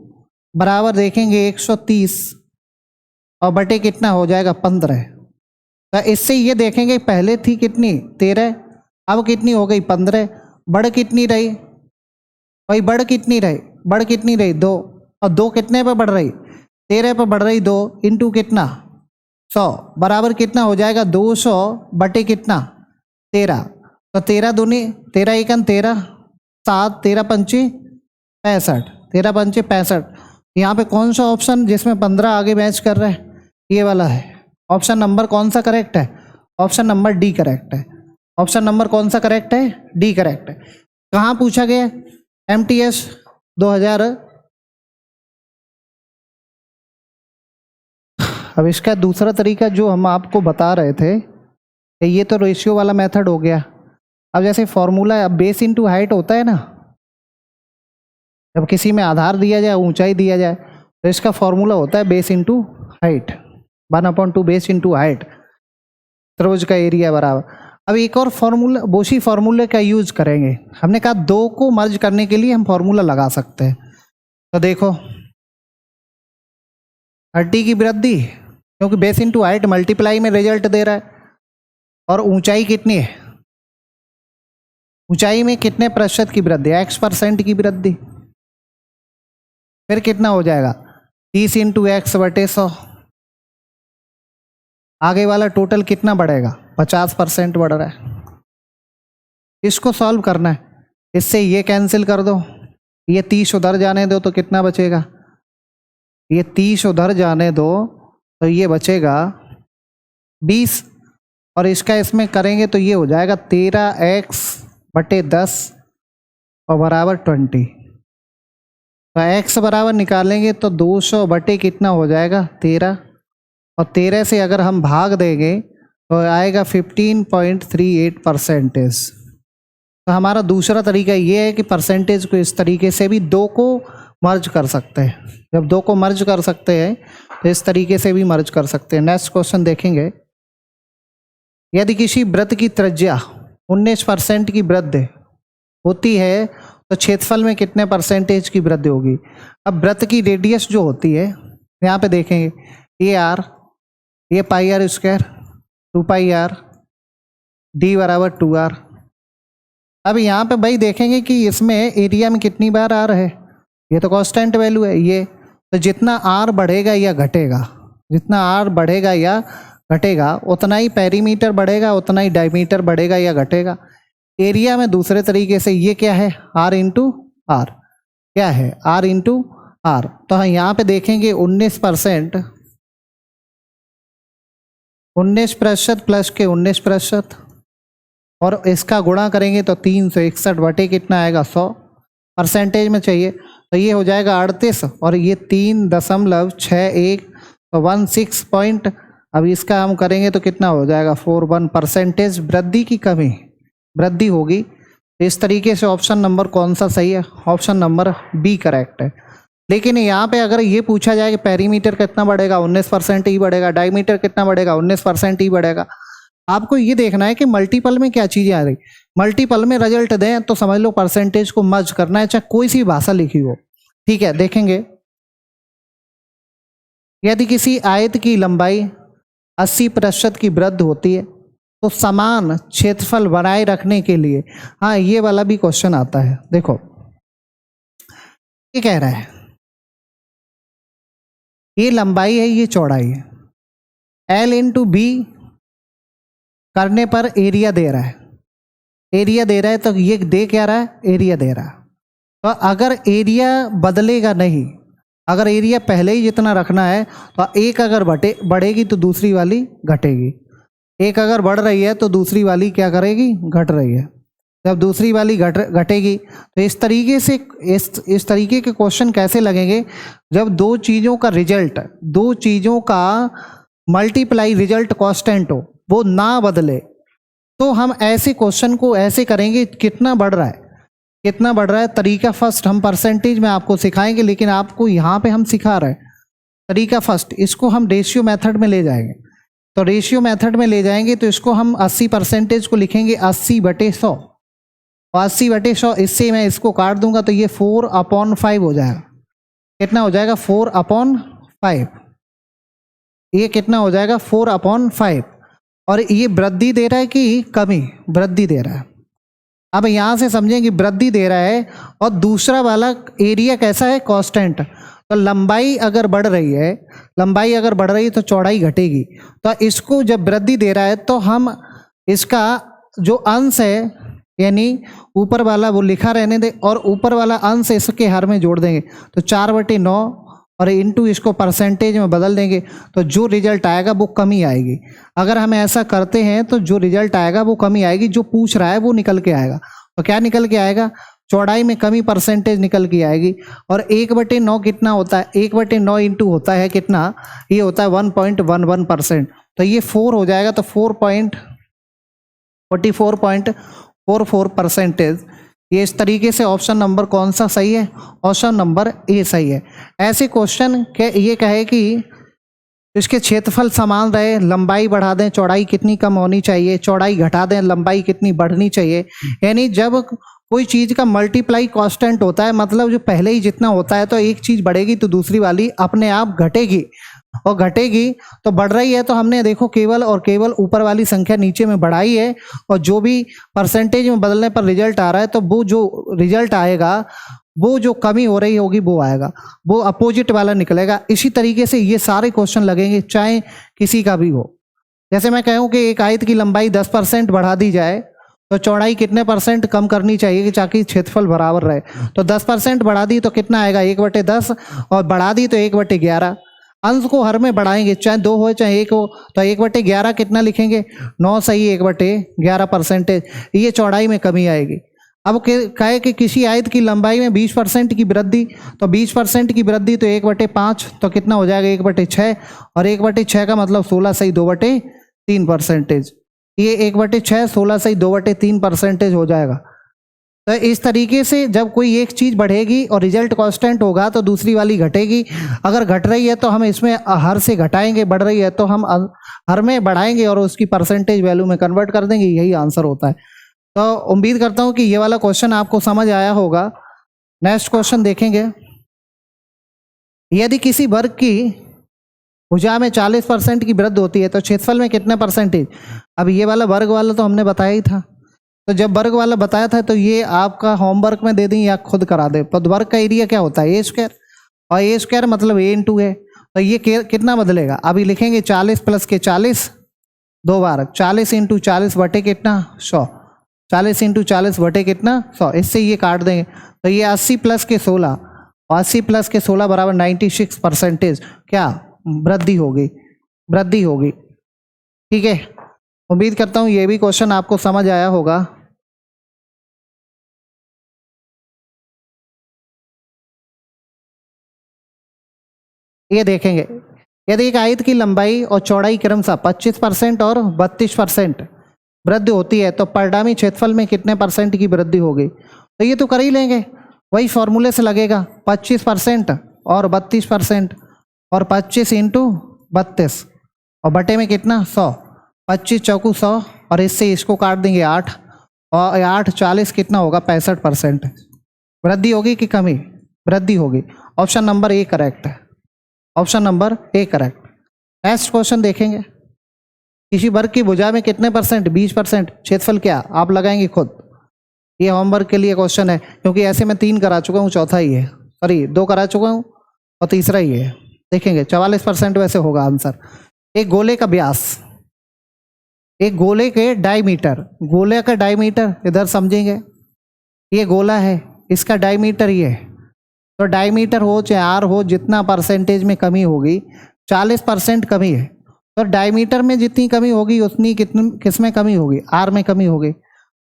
बराबर देखेंगे 130 और बटे कितना हो जाएगा 15। तो इससे ये देखेंगे पहले थी कितनी 13, अब कितनी हो गई 15, बढ़ कितनी रही भाई, बढ़ कितनी रही 2 और 2 कितने पे बढ़ रही 13 पे बढ़ रही 2 इंटू कितना 100 बराबर कितना हो जाएगा 200 बटे कितना 13। तो 13 दूनी 13 एकन 13 7 13 पंची 65, 13 पंची 65। यहाँ पे कौन सा ऑप्शन जिसमें 15 आगे मैच कर रहा है, ये वाला है। ऑप्शन नंबर कौन सा करेक्ट है, ऑप्शन नंबर डी करेक्ट है। ऑप्शन नंबर कौन सा करेक्ट है, डी करेक्ट है। कहाँ पूछा गया, MTS 2000। अब इसका दूसरा तरीका जो हम आपको बता रहे थे, ये तो रेशियो वाला मेथड हो गया। अब जैसे फॉर्मूला, अब बेस इनटू हाइट होता है ना, जब किसी में आधार दिया जाए ऊंचाई दिया जाए तो इसका फॉर्मूला होता है base into height, 1/2 base into height, त्रिभुज का एरिया बराबर। अब एक और फॉर्मूला, बोशी फॉर्मूले का यूज करेंगे। हमने कहा 2 को मर्ज करने के लिए हम फॉर्मूला लगा सकते हैं। तो देखो 30 की वृद्धि, क्योंकि बेस इनटू हाइट मल्टीप्लाई में रिजल्ट दे रहा है, और ऊंचाई कितनी है, ऊंचाई में कितने प्रतिशत की वृद्धि, x% की वृद्धि, फिर कितना हो जाएगा 30 इंटू x/100। आगे वाला टोटल कितना बढ़ेगा 50% बढ़ रहा है। इसको सॉल्व करना है, इससे ये कैंसिल कर दो, ये 30 उधर जाने दो तो कितना बचेगा, ये 30 उधर जाने दो तो ये बचेगा 20 और इसका इसमें करेंगे तो ये हो जाएगा 13x/10 और बराबर 20। तो x बराबर निकालेंगे तो 200 बटे कितना हो जाएगा 13, और 13 से अगर हम भाग देंगे तो आएगा 15.38%। तो हमारा दूसरा तरीका ये है कि परसेंटेज को इस तरीके से भी 2 को मर्ज कर सकते हैं। जब 2 को मर्ज कर सकते हैं तो इस तरीके से भी मर्ज कर सकते हैं। नेक्स्ट क्वेश्चन देखेंगे, यदि किसी वृत्त की त्रिज्या 19% की वृद्धि होती है तो क्षेत्रफल में कितने परसेंटेज की वृद्धि होगी। अब वृत्त की रेडियस जो होती है, यहाँ पे देखेंगे ये r, ये πr², 2πr, d बराबर 2r। अब यहाँ पे भाई देखेंगे कि इसमें एरिया में कितनी बार r है, ये तो कांस्टेंट वैल्यू है ये, तो जितना r बढ़ेगा या घटेगा, जितना r बढ़ेगा या घटेगा उतना ही पेरीमीटर बढ़ेगा, उतना ही डायमीटर बढ़ेगा या घटेगा। एरिया में दूसरे तरीके से ये क्या है r इंटू आर, क्या है r इंटू आर। तो हम यहाँ पे देखेंगे 19% 19% प्लस के 19% और इसका गुणा करेंगे तो 361 बटे कितना आएगा 100, परसेंटेज में चाहिए तो ये हो जाएगा 38 और ये 3.61 तो 16 पॉइंट। अब इसका हम करेंगे तो कितना हो जाएगा 41% वृद्धि की कमी, वृद्धि होगी। इस तरीके से ऑप्शन नंबर कौन सा सही है, ऑप्शन नंबर बी करेक्ट है। लेकिन यहाँ पे अगर ये पूछा जाए कि पेरीमीटर कितना बढ़ेगा 19% ही बढ़ेगा, डायमीटर कितना बढ़ेगा 19% ही बढ़ेगा। आपको ये देखना है कि मल्टीपल में क्या चीज़ें आ रही, मल्टीपल में रिजल्ट दें तो समझ लो परसेंटेज को मर्ज करना है, चाहे कोई सी भाषा लिखी हो। ठीक है, देखेंगे यदि किसी आयत की लंबाई 80% की वृद्धि होती है तो समान क्षेत्रफल बनाए रखने के लिए, हाँ ये वाला भी क्वेश्चन आता है। देखो ये कह रहा है ये लंबाई है, ये चौड़ाई है, L इंटू बी करने पर एरिया दे रहा है, एरिया दे रहा है तो ये दे क्या रहा है, एरिया दे रहा है। तो अगर एरिया बदलेगा नहीं, अगर एरिया पहले ही जितना रखना है तो एक अगर बढ़ेगी तो दूसरी वाली घटेगी, एक अगर बढ़ रही है तो दूसरी वाली क्या करेगी, घट रही है। जब दूसरी वाली घटेगी तो इस तरीके से इस तरीके के क्वेश्चन कैसे लगेंगे, जब दो चीज़ों का रिजल्ट, दो चीज़ों का मल्टीप्लाई रिजल्ट कांस्टेंट हो, वो ना बदले, तो हम ऐसे क्वेश्चन को ऐसे करेंगे, कितना बढ़ रहा है, कितना बढ़ रहा है। तरीका फर्स्ट हम परसेंटेज में आपको सिखाएंगे, लेकिन आपको यहाँ पे हम सिखा रहे हैं तरीका फर्स्ट। इसको हम रेशियो मेथड में ले जाएंगे, तो रेशियो मेथड में ले जाएंगे तो इसको हम 80% को लिखेंगे 80/100, और 80/100 इससे मैं इसको काट दूंगा तो ये 4/5 हो जाएगा। कितना हो जाएगा, 4/5। ये कितना हो जाएगा, 4/5। और ये वृद्धि दे रहा है कि कमी, वृद्धि दे रहा है। अब यहाँ से समझेंगे वृद्धि दे रहा है, और दूसरा वाला एरिया कैसा है, कांस्टेंट। तो लंबाई अगर बढ़ रही है, लंबाई अगर बढ़ रही है तो चौड़ाई घटेगी। तो इसको जब वृद्धि दे रहा है तो हम इसका जो अंश है, यानी ऊपर वाला वो लिखा रहने दे, और ऊपर वाला अंश इसके हर में जोड़ देंगे, तो 4/9 और इंटू इसको परसेंटेज में बदल देंगे, तो जो रिजल्ट आएगा वो कमी आएगी। अगर हम ऐसा करते हैं तो जो रिजल्ट आएगा वो कमी आएगी, जो पूछ रहा है वो निकल के आएगा। तो क्या निकल के आएगा, चौड़ाई में कमी परसेंटेज निकल के आएगी। और 1/9 कितना होता है, 1/9 इंटू होता है कितना, ये होता है 1.11%। तो ये 4 हो जाएगा, तो 44.44%। ये इस तरीके से ऑप्शन नंबर कौन सा सही है, ऑप्शन नंबर ए सही है। ऐसे क्वेश्चन के ये कहे कि इसके क्षेत्रफल समान रहे, लंबाई बढ़ा दें, चौड़ाई कितनी कम होनी चाहिए, चौड़ाई घटा दें, लंबाई कितनी बढ़नी चाहिए। यानी जब कोई चीज़ का मल्टीप्लाई कांस्टेंट होता है, मतलब जो पहले ही जितना होता है, तो एक चीज़ बढ़ेगी तो दूसरी वाली अपने आप घटेगी, और घटेगी तो बढ़ रही है तो हमने देखो केवल और केवल ऊपर वाली संख्या नीचे में बढ़ाई है, और जो भी परसेंटेज में बदलने पर रिजल्ट आ रहा है तो वो जो रिजल्ट आएगा, वो जो कमी हो रही होगी वो आएगा, वो अपोजिट वाला निकलेगा। इसी तरीके से ये सारे क्वेश्चन लगेंगे, चाहे किसी का भी हो। जैसे मैं कहूँ कि एक आयत की लंबाई 10% बढ़ा दी जाए तो चौड़ाई कितने % कम करनी चाहिए कि ताकि क्षेत्रफल बराबर रहे। तो 10% बढ़ा दी तो कितना आएगा, 1/10, और बढ़ा दी तो 1/11। अंश को हर में बढ़ाएंगे, चाहे 2 हो चाहे 1 हो, तो 1/11 कितना लिखेंगे, 9 सही 1/11%। ये चौड़ाई में कमी आएगी। अब कहे कि किसी आयत की लंबाई में 20% की वृद्धि, तो 20% की वृद्धि तो 1/5, तो कितना हो जाएगा 1/6, और 1/6 का मतलब 16 सही 2/3%। ये 1/6 16 सही 2/3% हो जाएगा। तो इस तरीके से जब कोई एक चीज़ बढ़ेगी और रिजल्ट कांस्टेंट होगा तो दूसरी वाली घटेगी। अगर घट रही है तो हम इसमें हर से घटाएंगे, बढ़ रही है तो हम हर में बढ़ाएंगे और उसकी परसेंटेज वैल्यू में कन्वर्ट कर देंगे। यही आंसर होता है। तो उम्मीद करता हूँ कि ये वाला क्वेश्चन आपको समझ आया होगा। नेक्स्ट क्वेश्चन देखेंगे। यदि किसी वर्ग की भुजा में 40% की वृद्धि होती है तो क्षेत्रफल में कितने %? अब ये वाला वर्ग वाला तो हमने बताया ही था। तो जब वर्ग वाला बताया था तो ये आपका होमवर्क में दे दें या खुद करा दे। तो वर्ग का एरिया क्या होता है, A², और A² मतलब A × A। तो ये कितना बदलेगा, अभी लिखेंगे 40 + के 40 दो बार, 40 × 40 बटे कितना 100, 40 × 40 बटे कितना 100। इससे ये काट देंगे तो ये 80 + के 16, 80 + के 16 बराबर 96% क्या वृद्धि होगी, वृद्धि होगी। ठीक है, उम्मीद करता हूँ ये भी क्वेश्चन आपको समझ आया होगा। ये देखेंगे, यदि एक आयत की लंबाई और चौड़ाई क्रमशः 25% और 32% वृद्धि होती है तो परिणामी क्षेत्रफल में कितने % की वृद्धि होगी। तो ये तो कर ही लेंगे, वही फॉर्मूले से लगेगा, 25% और 32%, और 25 × 32 और बटे में कितना 100, 25 चौकू 100, और इससे इसको काट देंगे 8, और 8 40 कितना होगा 65%। वृद्धि होगी कि कमी, वृद्धि होगी। ऑप्शन नंबर ए करेक्ट है, option number A correct. Next question देखेंगे। किसी वर्ग की भुजा में कितने परसेंट? 20%। क्षेत्रफल क्या? आप लगाएंगे खुद, ये होमवर्क के लिए क्वेश्चन है, क्योंकि ऐसे मैं 3 करा चुका हूँ, चौथा ही है, सॉरी 2 करा चुका हूँ और तीसरा ही है। देखेंगे 44% वैसे होगा आंसर। एक गोले का व्यास, एक गोले के डायमीटर, गोले का डायमीटर इधर समझेंगे, ये गोला है, इसका डायमीटर ये है, तो डायमीटर हो चाहे आर हो, जितना परसेंटेज में कमी होगी, 40% कमी है, तो डायमीटर में जितनी कमी होगी उतनी किस में कमी होगी? आर में कमी होगी।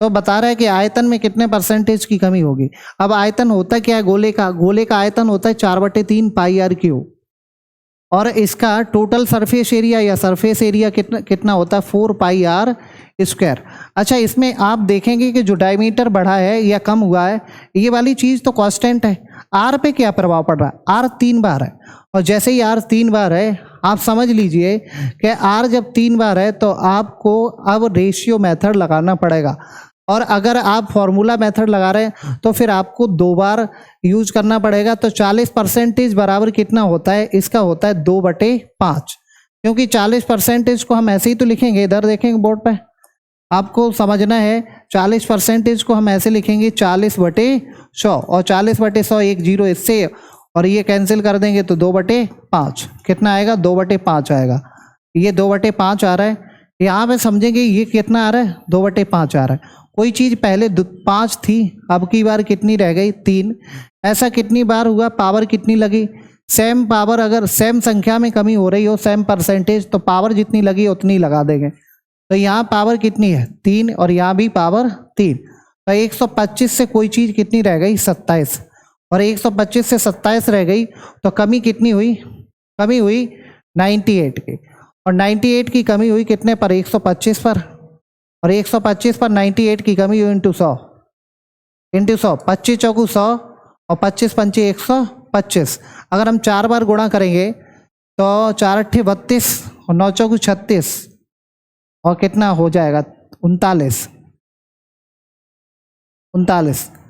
तो बता रहा है कि आयतन में कितने परसेंटेज की कमी होगी। अब आयतन होता क्या है गोले का? गोले का आयतन होता है 4/3 पाई आर क्यूब, और इसका टोटल सरफेस एरिया या सरफेस एरिया कितना होता है? 4 पाई आर स्क्वायर। अच्छा, इसमें आप देखेंगे कि जो डायमीटर बढ़ा है या कम हुआ है, ये वाली चीज़ तो कांस्टेंट है, आर पे क्या प्रभाव पड़ रहा है? आर 3 बार है, और जैसे ही आर 3 बार है, आप समझ लीजिए कि आर जब 3 बार है तो आपको अब रेशियो मेथड लगाना पड़ेगा, और अगर आप फॉर्मूला मेथड लगा रहे हैं तो फिर आपको 2 बार यूज करना पड़ेगा। तो 40% बराबर कितना होता है? इसका होता है 2/5, क्योंकि 40% को हम ऐसे ही तो लिखेंगे, इधर देखेंगे बोर्ड पे, आपको समझना है 40% को हम ऐसे लिखेंगे 40/100, और 40/100 एक जीरो इससे, और ये कैंसिल कर देंगे तो 2/5 कितना आएगा? 2/5 आएगा। ये 2/5 आ रहा है, यहाँ पे समझेंगे ये कितना आ रहा है? 2/5 आ रहा है। कोई चीज़ पहले 5 थी, अब की बार कितनी रह गई? 3। ऐसा कितनी बार हुआ? पावर कितनी लगी? सेम पावर, अगर सेम संख्या में कमी हो रही हो, सेम परसेंटेज, तो पावर जितनी लगी उतनी लगा देंगे। तो यहाँ पावर कितनी है? 3, और यहाँ भी पावर 3, तो 125 से कोई चीज़ कितनी रह गई? 27, और 125 से 27 रह गई, तो कमी कितनी हुई? कमी हुई 98 की, और 98 की कमी हुई कितने पर? 125 पर, और 125 पर 98 की कमी हुई इंटू 100, 25 चौकू 100, और 25 पंचे 125। अगर हम 4 बार गुणा करेंगे तो 4 अट्ठे 32, और 9 चौकू 36, और कितना हो जाएगा? 39।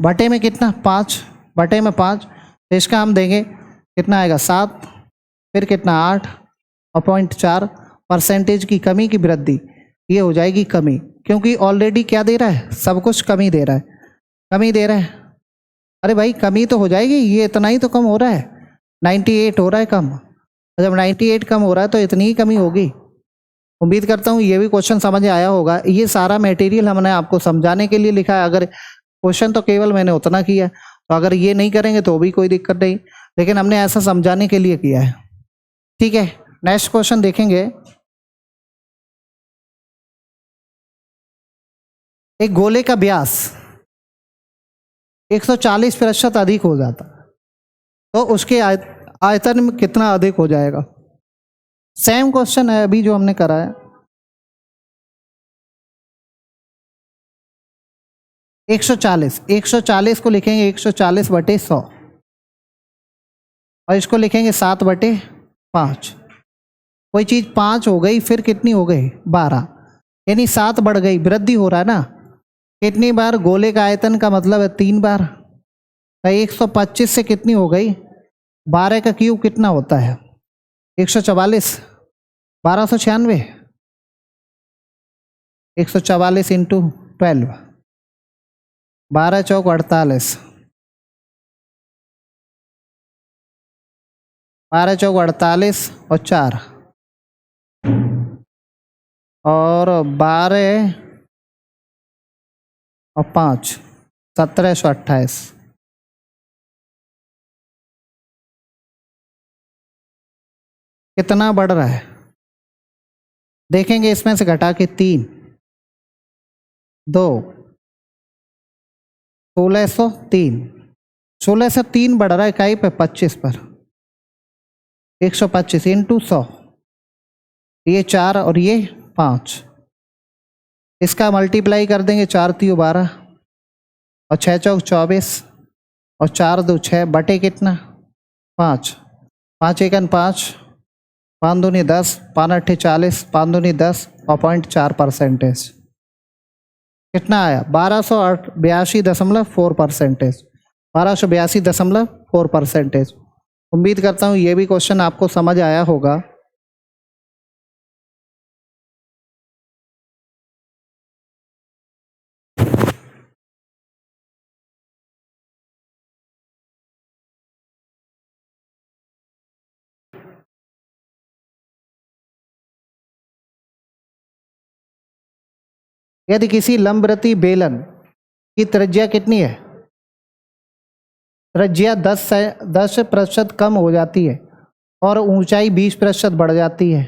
बटे में कितना? 5, बटे में 5, तो इसका हम देंगे कितना आएगा? 7, फिर कितना? 8, और 0.4% की कमी की वृद्धि, ये हो जाएगी कमी, क्योंकि ऑलरेडी क्या दे रहा है? सब कुछ कमी दे रहा है, कमी दे रहा है। अरे भाई कमी तो हो जाएगी, ये इतना ही तो कम हो रहा है, 98 हो रहा है कम, जब 98 कम हो रहा है तो इतनी ही कमी होगी। उम्मीद करता हूँ ये भी क्वेश्चन समझ आया होगा। ये सारा मटेरियल हमने आपको समझाने के लिए लिखा है, अगर क्वेश्चन तो केवल मैंने उतना किया, तो अगर ये नहीं करेंगे तो भी कोई दिक्कत नहीं, लेकिन हमने ऐसा समझाने के लिए किया है। ठीक है, नेक्स्ट क्वेश्चन देखेंगे। एक गोले का व्यास 140% अधिक हो जाता, तो उसके आयतन में कितना अधिक हो जाएगा? सेम क्वेश्चन है अभी जो हमने करा है। 140 को लिखेंगे 140/100, और इसको लिखेंगे 7/5। कोई चीज़ 5 हो गई, फिर कितनी हो गई? 12, यानी 7 बढ़ गई, वृद्धि हो रहा है ना। कितनी बार? गोले का आयतन का मतलब है 3 बार, तो 125 से कितनी हो गई? 12 का क्यूब कितना होता है? 144, 1296, 144 इंटू 12, 12 चौक 48, 12 चौक 48 और 4, और 12 और 5, 1728। कितना बढ़ रहा है? देखेंगे इसमें से घटा के 3, 2, 1603, 1603 बढ़ रहा है इकाई पे 25 पर, 125 इंटू 100, ये 4 और ये 5, इसका मल्टीप्लाई कर देंगे, 4 3 12, और 6 चौक 24, और 4 2 6, बटे कितना? 5, 5 एकन 5, 5 दूनी 10, 5 अट्ठे 40, 5 दूनी 10, और 0.4%। कितना आया? 1282.4%, 1282.4%। उम्मीद करता हूँ ये भी क्वेश्चन आपको समझ आया होगा। यदि किसी लंबवृत्तीय बेलन की त्रिज्या कितनी है, त्रिज्या 10% कम हो जाती है और ऊंचाई 20% बढ़ जाती है,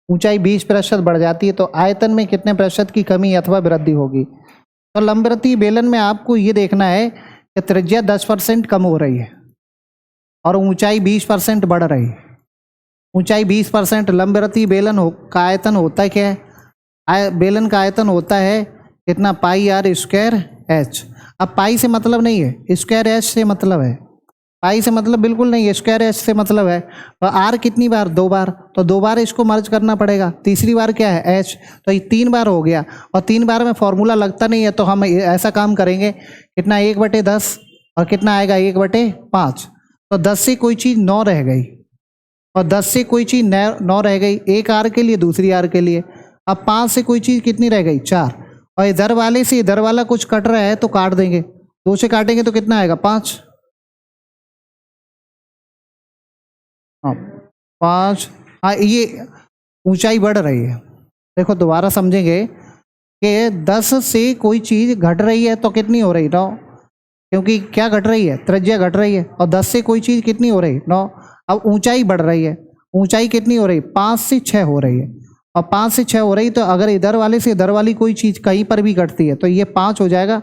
ऊंचाई 20% बढ़ जाती है, तो आयतन में कितने प्रतिशत की कमी अथवा वृद्धि होगी। तो लंबवृत्तीय बेलन में आपको ये देखना है कि त्रिज्या 10% कम हो रही है और ऊंचाई 20% बढ़ रही है। ऊंचाई 20%, लंबवृत्तीय बेलन का आयतन होता है क्या है, बेलन का आयतन होता है कितना, पाई आर स्क्वायर एच। अब पाई से मतलब नहीं है, स्क्वायर एच से मतलब है, पाई से मतलब बिल्कुल नहीं है, स्क्वायर एच से मतलब है। तो आर कितनी बार, 2 बार, तो 2 बार इसको मर्ज करना पड़ेगा, तीसरी बार क्या है एच, तो ये 3 बार हो गया। और 3 बार में फॉर्मूला लगता नहीं है, तो हम ऐसा काम करेंगे, कितना 1/10 और कितना आएगा 1/5। तो 10 से कोई चीज़ 9 रह गई और 10 से कोई चीज़ 9 रह गई, एक आर के लिए दूसरी आर के लिए। अब 5 से कोई चीज़ कितनी रह गई, 4, और इधर वाले से इधर वाला कुछ कट रहा है तो काट देंगे, 2 से काटेंगे तो कितना आएगा 5, हाँ 5। हाँ ये ऊंचाई बढ़ रही है, देखो दोबारा समझेंगे कि 10 से कोई चीज़ घट रही है तो कितनी हो रही 9, क्योंकि क्या घट रही है, त्रिज्या घट रही है, और 10 से कोई चीज़ कितनी हो रही 9। अब ऊंचाई बढ़ रही है, ऊंचाई कितनी हो रही, 5 से 6 हो रही है, और 5 से 6 हो रही, तो अगर इधर वाले से इधर वाली कोई चीज़ कहीं पर भी घटती है तो ये 5 हो जाएगा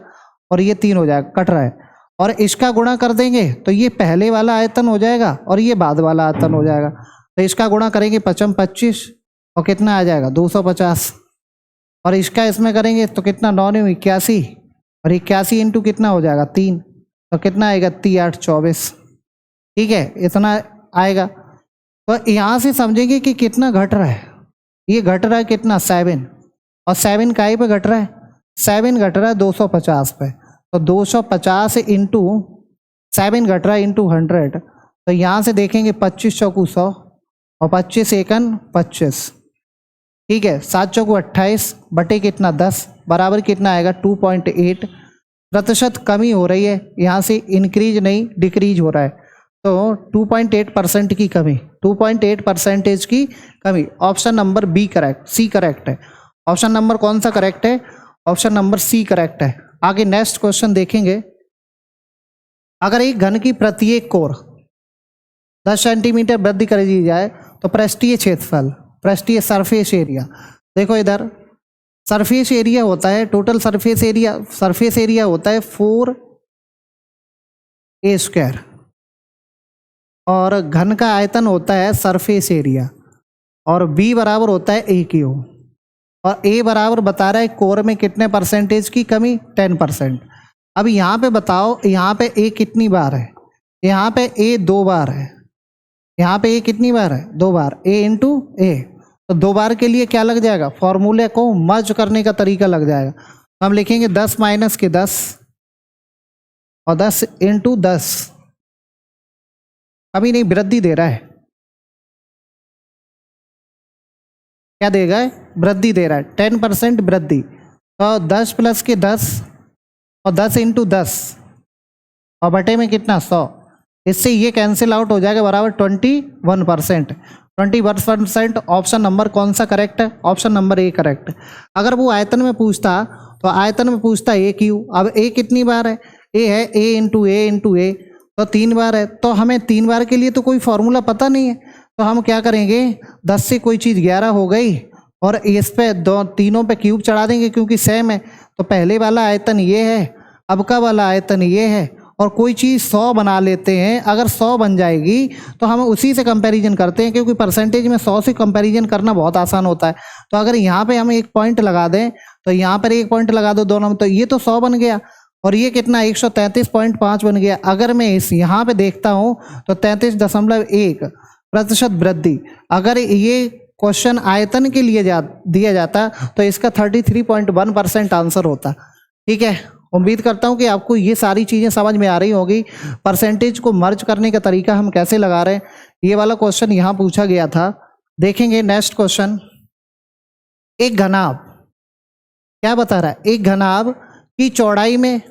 और ये 3 हो जाएगा, कट रहा है, और इसका गुणा कर देंगे तो ये पहले वाला आयतन हो जाएगा और ये बाद वाला आयतन हो जाएगा। तो इसका गुणा करेंगे 5 25 और कितना आ जाएगा 250, और इसका इसमें करेंगे तो कितना 9 9 81, और 81 इंटू कितना हो जाएगा 3, तो कितना आएगा 3 8 24, ठीक है, इतना आएगा। तो यहाँ से समझेंगे कि कितना घट रहा है, ये घट रहा है कितना 7, और 7 काहे पे घट रहा है, 7 घट रहा है 250 पे, तो 250 इंटू 7 घट रहा है इंटू 100, तो यहाँ से देखेंगे 25 चौकू 100 और 25 एकन 25, ठीक है, 7 चौकू 28 बटे कितना 10 बराबर कितना आएगा 2.8% कमी हो रही है, यहाँ से इंक्रीज नहीं डिक्रीज हो रहा है, तो 2.8% की कमी, 2.8% की कमी। Option number B correct, C correct है। ऑप्शन नंबर कौन सा करेक्ट है, ऑप्शन नंबर सी करेक्ट है। आगे नेक्स्ट क्वेश्चन देखेंगे, अगर एक घन की प्रत्येक कोर 10 सेंटीमीटर वृद्धि कर दी जाए तो पृष्ठीय क्षेत्रफल, पृष्ठीय सरफेस एरिया, देखो इधर सरफेस एरिया होता है, टोटल सरफेस एरिया होता है 4a² और घन का आयतन होता है सरफेस एरिया, और b बराबर होता है a3, और a बराबर बता रहा है कोर में कितने परसेंटेज की कमी, 10%। अब यहाँ पे बताओ, यहाँ पे a कितनी बार है, यहाँ पे a 2 बार है, यहाँ पे a कितनी बार है 2 बार, a इंटू a, तो 2 बार के लिए क्या लग जाएगा, फॉर्मूले को मर्ज करने का तरीका लग जाएगा। हम लिखेंगे 10 माइनस के 10 और 10 इंटू 10, अभी नहीं वृद्धि दे रहा है, क्या देगा, वृद्धि दे रहा है 10% वृद्धि, तो 10 प्लस के 10 और 10 इंटू 10 और बटे में कितना 100, इससे ये कैंसिल आउट हो जाएगा बराबर 21%। 21% ऑप्शन नंबर कौन सा करेक्ट है, ऑप्शन नंबर ए करेक्ट है। अगर वो आयतन में पूछता तो आयतन में पूछता ए क्यू, अब ए कितनी बार है, ए है ए इंटू ए, तो 3 बार है, तो हमें 3 बार के लिए तो कोई फॉर्मूला पता नहीं है, तो हम क्या करेंगे 10 से कोई चीज़ 11 हो गई और इस पे तीनों पे क्यूब चढ़ा देंगे क्योंकि सेम है, तो पहले वाला आयतन ये है, अब का वाला आयतन ये है, और कोई चीज़ 100 बना लेते हैं, अगर 100 बन जाएगी तो हम उसी से कंपैरिजन करते हैं, क्योंकि परसेंटेज में 100 से कंपैरिजन करना बहुत आसान होता है। तो अगर यहाँ पे हम 1 पॉइंट लगा दें तो यहाँ पर 1 पॉइंट लगा दो दोनों में, तो ये तो 100 बन गया और ये कितना 133.5 बन गया। अगर मैं इस यहाँ पे देखता हूँ तो 33.1% वृद्धि, अगर ये क्वेश्चन आयतन के लिए दिया जाता तो इसका 33.1% आंसर होता। ठीक है, उम्मीद करता हूँ कि आपको ये सारी चीज़ें समझ में आ रही होगी। परसेंटेज को मर्ज करने का तरीका हम कैसे लगा रहे हैं, ये वाला क्वेश्चन यहाँ पूछा गया था। देखेंगे नेक्स्ट क्वेश्चन, एक घनाभ क्या बता रहा है, एक घनाभ की चौड़ाई में,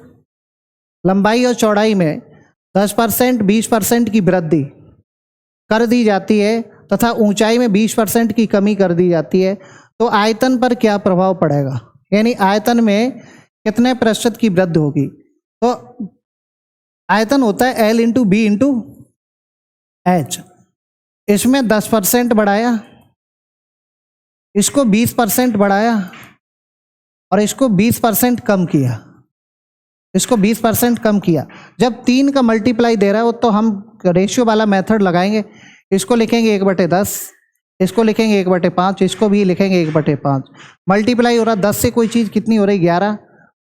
लंबाई और चौड़ाई में 10% 20% की वृद्धि कर दी जाती है तथा ऊंचाई में 20% की कमी कर दी जाती है, तो आयतन पर क्या प्रभाव पड़ेगा। यानी आयतन में कितने प्रतिशत की वृद्धि होगी। तो आयतन होता है L into B into H. इसमें 10% बढ़ाया, इसको 20% बढ़ाया और इसको 20% कम किया, इसको 20% कम किया। जब 3 का मल्टीप्लाई दे रहा हो तो हम रेशियो वाला मेथड लगाएंगे। इसको लिखेंगे 1/10, इसको लिखेंगे 1/5, इसको भी लिखेंगे 1/5। मल्टीप्लाई हो रहा 10 से कोई चीज़ कितनी हो रही 11,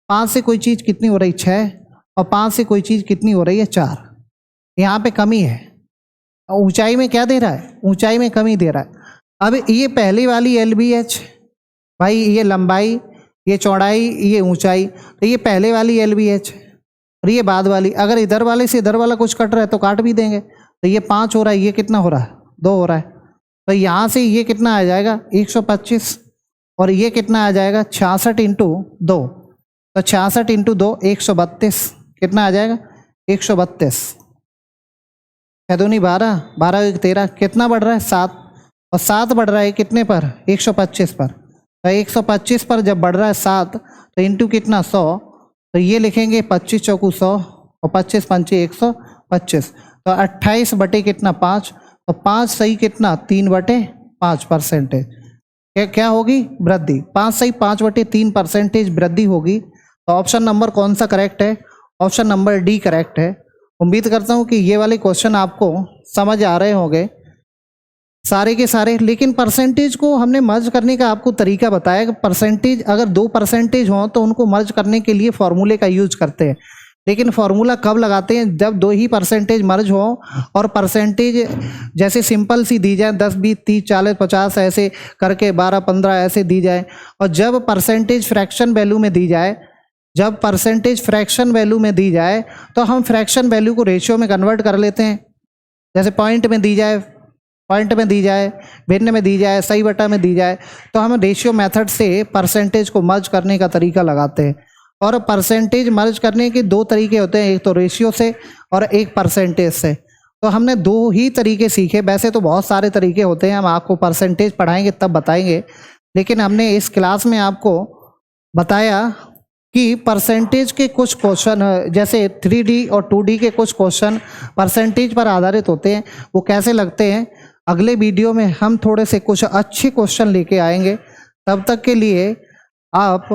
5 से कोई चीज़ कितनी हो रही 6 और 5 से कोई चीज़ कितनी हो रही है 4। यहाँ पे कमी है। ऊंचाई में क्या दे रहा है, ऊंचाई में कमी दे रहा है। अब ये पहली वाली LBH भाई, ये लंबाई, ये चौड़ाई, ये ऊंचाई, तो ये पहले वाली LBH और ये बाद वाली। अगर इधर वाले से इधर वाला कुछ कट रहा है तो काट भी देंगे। तो ये 5 हो रहा है, ये कितना हो रहा है 2 हो रहा है। तो यहाँ से ये कितना आ जाएगा 125 और ये कितना आ जाएगा 66 इंटू 2। तो 66 इंटू 2 132, कितना आ जाएगा 132। 6 12, 12 1 13, कितना बढ़ रहा है 7 और 7 बढ़ रहा है कितने पर 125 पर। तो 125 पर जब बढ़ रहा है 7 तो इंटू कितना 100, तो ये लिखेंगे 25 चौकू 100 और 25 पंचे 125। तो 28 बटे कितना 5, तो 5 सही कितना 3/5%। क्या होगी वृद्धि, 5 सही 5/3% वृद्धि होगी। तो ऑप्शन नंबर कौन सा करेक्ट है, ऑप्शन नंबर डी करेक्ट है। उम्मीद करता हूँ कि ये वाले क्वेश्चन आपको समझ आ रहे होंगे सारे के सारे। लेकिन परसेंटेज को हमने मर्ज करने का आपको तरीका बताया कि परसेंटेज अगर 2 परसेंटेज हों तो उनको मर्ज करने के लिए फॉर्मूले का यूज करते हैं। लेकिन फॉर्मूला कब लगाते हैं, जब 2 ही परसेंटेज मर्ज हो और परसेंटेज जैसे सिंपल सी दी जाए 10 20 30 40 50 ऐसे करके 12 15 ऐसे दी जाए। और जब परसेंटेज फ्रैक्शन वैल्यू में दी जाए, जब परसेंटेज फ्रैक्शन वैल्यू में दी जाए तो हम फ्रैक्शन वैल्यू को रेशियो में कन्वर्ट कर लेते हैं। जैसे पॉइंट में दी जाए, पॉइंट में दी जाए, भिन्न में दी जाए, सही बटा में दी जाए, तो हम रेशियो मेथड से परसेंटेज को मर्ज करने का तरीका लगाते हैं। और परसेंटेज मर्ज करने के 2 तरीके होते हैं, एक तो रेशियो से और एक परसेंटेज से। तो हमने 2 ही तरीके सीखे। वैसे तो बहुत सारे तरीके होते हैं, हम आपको परसेंटेज पढ़ाएंगे तब बताएंगे। लेकिन हमने इस क्लास में आपको बताया कि परसेंटेज के कुछ क्वेश्चन, जैसे 3D और 2D के कुछ क्वेश्चन परसेंटेज पर आधारित होते हैं, वो कैसे लगते हैं। अगले वीडियो में हम थोड़े से कुछ अच्छे क्वेश्चन लेके आएंगे। तब तक के लिए आप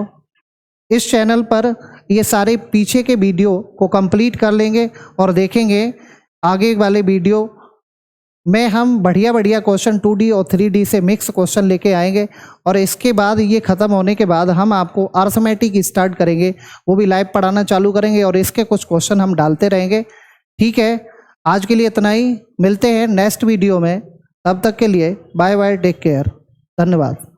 इस चैनल पर ये सारे पीछे के वीडियो को कंप्लीट कर लेंगे और देखेंगे आगे वाले वीडियो में हम बढ़िया बढ़िया क्वेश्चन 2D और 3D से मिक्स क्वेश्चन लेके आएंगे। और इसके बाद ये ख़त्म होने के बाद हम आपको अर्थमेटिक स्टार्ट करेंगे, वो भी लाइव पढ़ाना चालू करेंगे और इसके कुछ क्वेश्चन हम डालते रहेंगे। ठीक है, आज के लिए इतना ही। मिलते हैं नेक्स्ट वीडियो में, तब तक के लिए बाय बाय, टेक केयर, धन्यवाद।